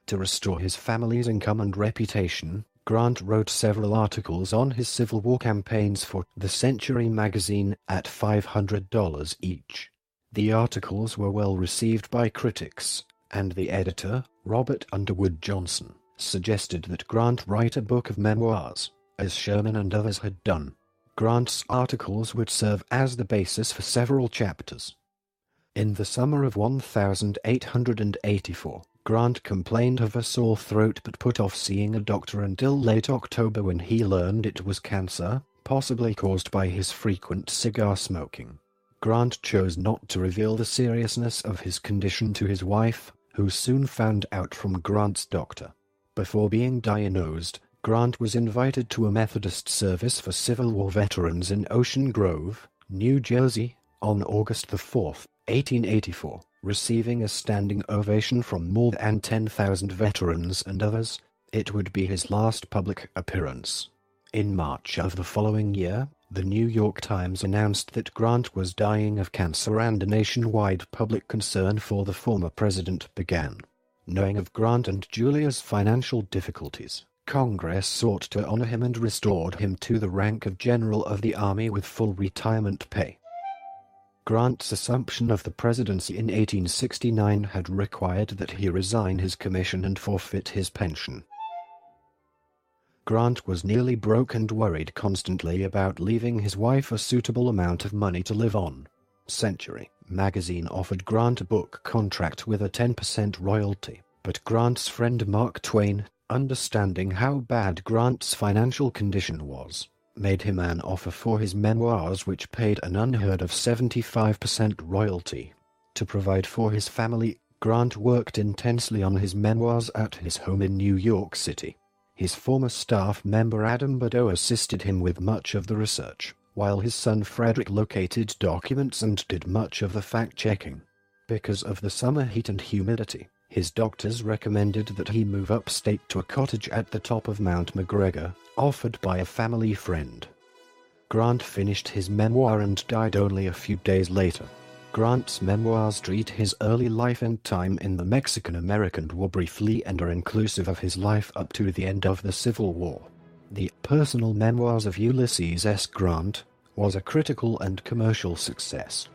To restore his family's income and reputation, Grant wrote several articles on his Civil War campaigns for The Century magazine at $500 each. The articles were well received by critics, and the editor, Robert Underwood Johnson, suggested that Grant write a book of memoirs, as Sherman and others had done. Grant's articles would serve as the basis for several chapters. In the summer of 1884, Grant complained of a sore throat but put off seeing a doctor until late October when he learned it was cancer, possibly caused by his frequent cigar smoking. Grant chose not to reveal the seriousness of his condition to his wife, who soon found out from Grant's doctor. Before being diagnosed, Grant was invited to a Methodist service for Civil War veterans in Ocean Grove, New Jersey, on August 4, 1884, receiving a standing ovation from more than 10,000 veterans and others. It would be his last public appearance. In March of the following year, the New York Times announced that Grant was dying of cancer and a nationwide public concern for the former president began. Knowing of Grant and Julia's financial difficulties, Congress sought to honor him and restored him to the rank of General of the Army with full retirement pay. Grant's assumption of the presidency in 1869 had required that he resign his commission and forfeit his pension. Grant was nearly broke and worried constantly about leaving his wife a suitable amount of money to live on. Century magazine offered Grant a book contract with a 10% royalty, but Grant's friend Mark Twain, understanding how bad Grant's financial condition was, made him an offer for his memoirs which paid an unheard of 75% royalty. To provide for his family, Grant worked intensely on his memoirs at his home in New York City. His former staff member Adam Badeau assisted him with much of the research, while his son Frederick located documents and did much of the fact-checking. Because of the summer heat and humidity, his doctors recommended that he move upstate to a cottage at the top of Mount McGregor, offered by a family friend. Grant finished his memoir and died only a few days later. Grant's memoirs treat his early life and time in the Mexican-American War briefly and are inclusive of his life up to the end of the Civil War. The Personal Memoirs of Ulysses S. Grant was a critical and commercial success.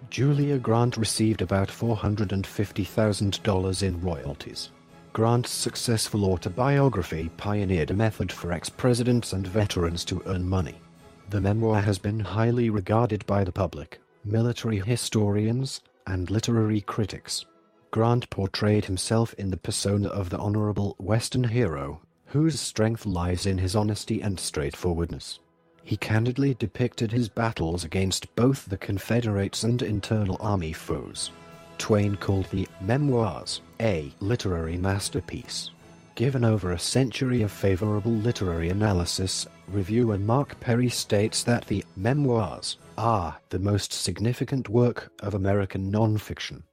Julia Grant received about $450,000 in royalties. Grant's successful autobiography pioneered a method for ex-presidents and veterans to earn money. The memoir has been highly regarded by the public, military historians, and literary critics. Grant portrayed himself in the persona of the honorable Western hero, whose strength lies in his honesty and straightforwardness. He candidly depicted his battles against both the Confederates and internal army foes. Twain called the memoirs a literary masterpiece. Given over a century of favorable literary analysis, reviewer Mark Perry states that the memoirs are the most significant work of American nonfiction.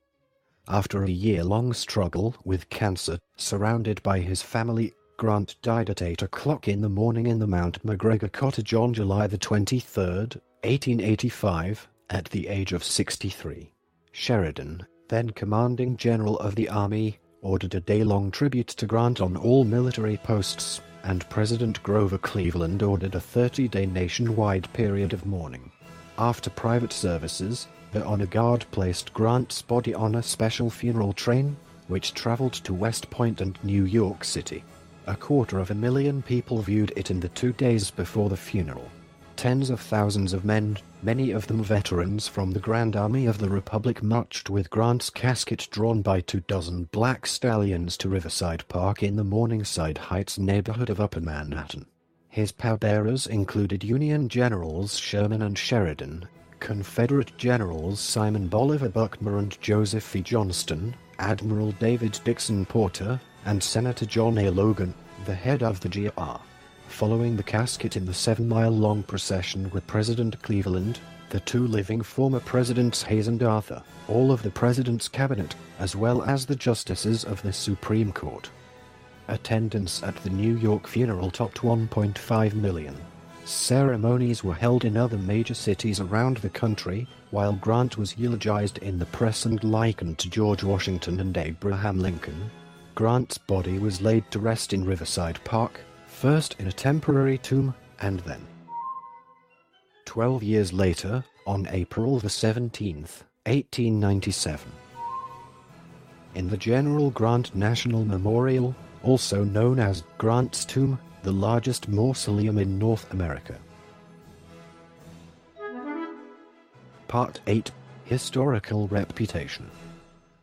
After a year-long struggle with cancer, surrounded by his family, Grant died at 8 o'clock in the morning in the Mount McGregor cottage on July 23, 1885, at the age of 63. Sheridan, then commanding general of the Army, ordered a day-long tribute to Grant on all military posts, and President Grover Cleveland ordered a 30-day nationwide period of mourning. After private services, the honor guard placed Grant's body on a special funeral train, which traveled to West Point and New York City. 250,000 people viewed it in the 2 days before the funeral. Tens of thousands of men, many of them veterans from the Grand Army of the Republic, marched with Grant's casket drawn by 24 black stallions to Riverside Park in the Morningside Heights neighborhood of Upper Manhattan. His pallbearers included Union Generals Sherman and Sheridan, Confederate Generals Simon Bolivar Buckner and Joseph E. Johnston, Admiral David Dixon Porter, and Senator John A. Logan, the head of the GR. Following the casket in the 7-mile-long procession were President Cleveland, the 2 living former presidents Hayes and Arthur, all of the president's cabinet, as well as the justices of the Supreme Court. Attendance at the New York funeral topped 1.5 million. Ceremonies were held in other major cities around the country, while Grant was eulogized in the press and likened to George Washington and Abraham Lincoln. Grant's body was laid to rest in Riverside Park, first in a temporary tomb, and then 12 years later, on April 17, 1897. In the General Grant National Memorial, also known as Grant's Tomb, the largest mausoleum in North America. Part 8. Historical Reputation.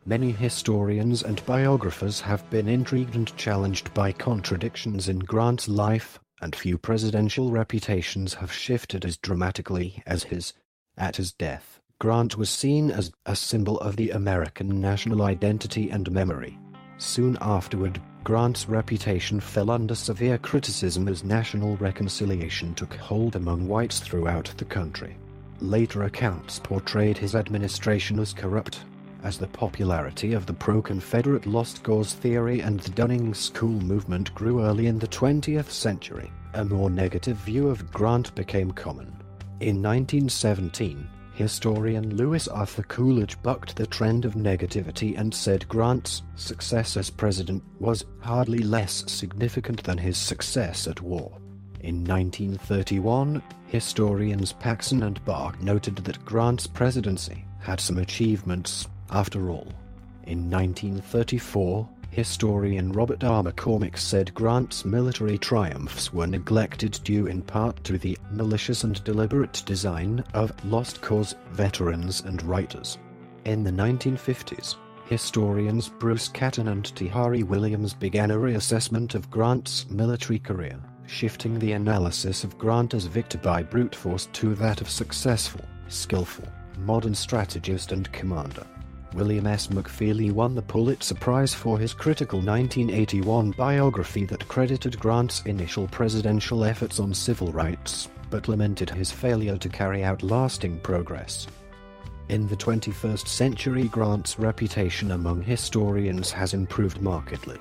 Many historians and biographers have been intrigued and challenged by contradictions in Grant's life, and few presidential reputations have shifted as dramatically as his. At his death, Grant was seen as a symbol of the American national identity and memory. Soon afterward, Grant's reputation fell under severe criticism as national reconciliation took hold among whites throughout the country. Later accounts portrayed his administration as corrupt, as the popularity of the pro-Confederate lost cause theory and the Dunning School movement grew early in the 20th century. A more negative view of Grant became common. In 1917, historian Lewis Arthur Coolidge bucked the trend of negativity and said Grant's success as president was hardly less significant than his success at war. In 1931, historians Paxson and Bach noted that Grant's presidency had some achievements, after all. In 1934, historian Robert R. McCormick said Grant's military triumphs were neglected due in part to the malicious and deliberate design of lost cause veterans and writers. In the 1950s, historians Bruce Catton and T. Williams began a reassessment of Grant's military career, shifting the analysis of Grant as victor by brute force to that of successful, skillful, modern strategist and commander. William S. McFeely won the Pulitzer Prize for his critical 1981 biography that credited Grant's initial presidential efforts on civil rights, but lamented his failure to carry out lasting progress. In the 21st century, Grant's reputation among historians has improved markedly.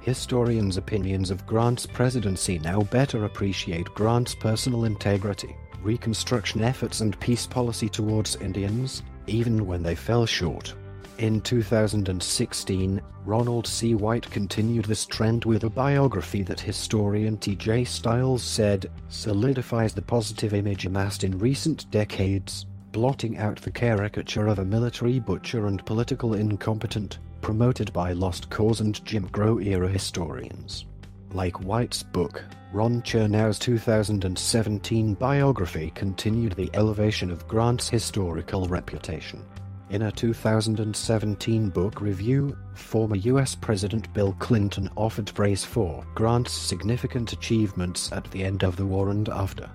Historians' opinions of Grant's presidency now better appreciate Grant's personal integrity, Reconstruction efforts and peace policy towards Indians, even when they fell short. In 2016, Ronald C. White continued this trend with a biography that historian T.J. Stiles said solidifies the positive image amassed in recent decades, blotting out the caricature of a military butcher and political incompetent, promoted by Lost Cause and Jim Crow-era historians. Like White's book, Ron Chernow's 2017 biography continued the elevation of Grant's historical reputation. In a 2017 book review, former U.S. President Bill Clinton offered praise for Grant's significant achievements at the end of the war and after.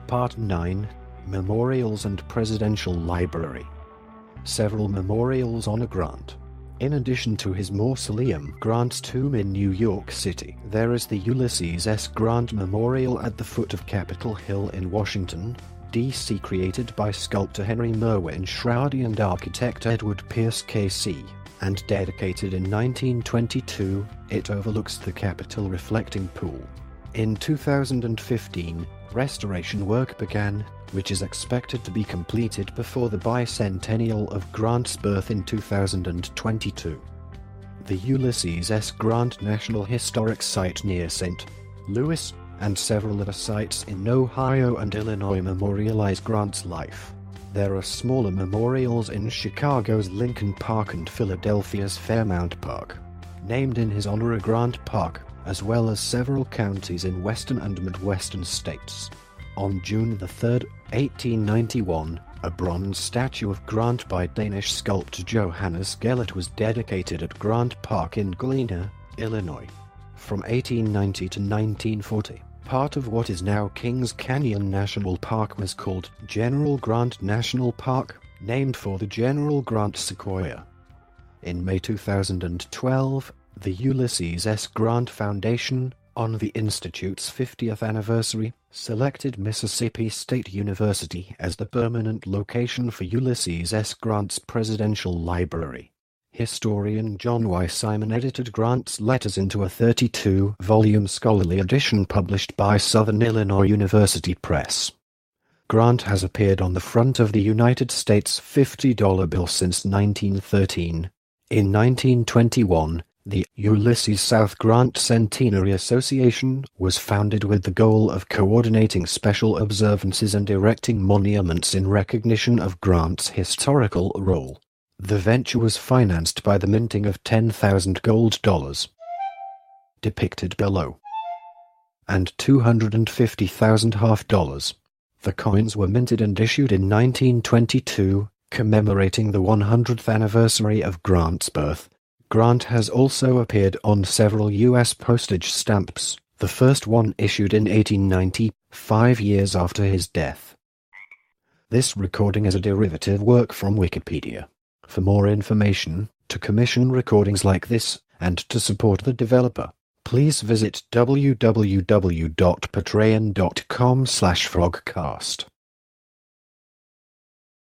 Part 9. Memorials and Presidential Library. Several memorials honor Grant. In addition to his mausoleum, Grant's tomb in New York City, there is the Ulysses S. Grant Memorial at the foot of Capitol Hill in Washington, D.C. created by sculptor Henry Merwin Shroudy and architect Edward Pierce K.C., and dedicated in 1922, it overlooks the Capitol reflecting pool. In 2015, restoration work began, which is expected to be completed before the bicentennial of Grant's birth in 2022. The Ulysses S. Grant National Historic Site near St. Louis, and several other sites in Ohio and Illinois memorialize Grant's life. There are smaller memorials in Chicago's Lincoln Park and Philadelphia's Fairmount Park, named in his honor at Grant Park, as well as several counties in western and midwestern states. On June 3, 1891, a bronze statue of Grant by Danish sculptor Johannes Gellert was dedicated at Grant Park in Galena, Illinois. From 1890 to 1940, part of what is now Kings Canyon National Park was called General Grant National Park, named for the General Grant sequoia. In May 2012, the Ulysses S. Grant Foundation, on the Institute's 50th anniversary, selected Mississippi State University as the permanent location for Ulysses S. Grant's Presidential Library. Historian John Y. Simon edited Grant's letters into a 32-volume scholarly edition published by Southern Illinois University Press. Grant has appeared on the front of the United States $50 bill since 1913. In 1921, the Ulysses South Grant Centenary Association was founded with the goal of coordinating special observances and erecting monuments in recognition of Grant's historical role. The venture was financed by the minting of 10,000 gold dollars, depicted below, and 250,000 half dollars. The coins were minted and issued in 1922, commemorating the 100th anniversary of Grant's birth. Grant has also appeared on several U.S. postage stamps, the first one issued in 1890, 5 years after his death. This recording is a derivative work from Wikipedia. For more information, to commission recordings like this, and to support the developer, please visit www.patreon.com/frogcast.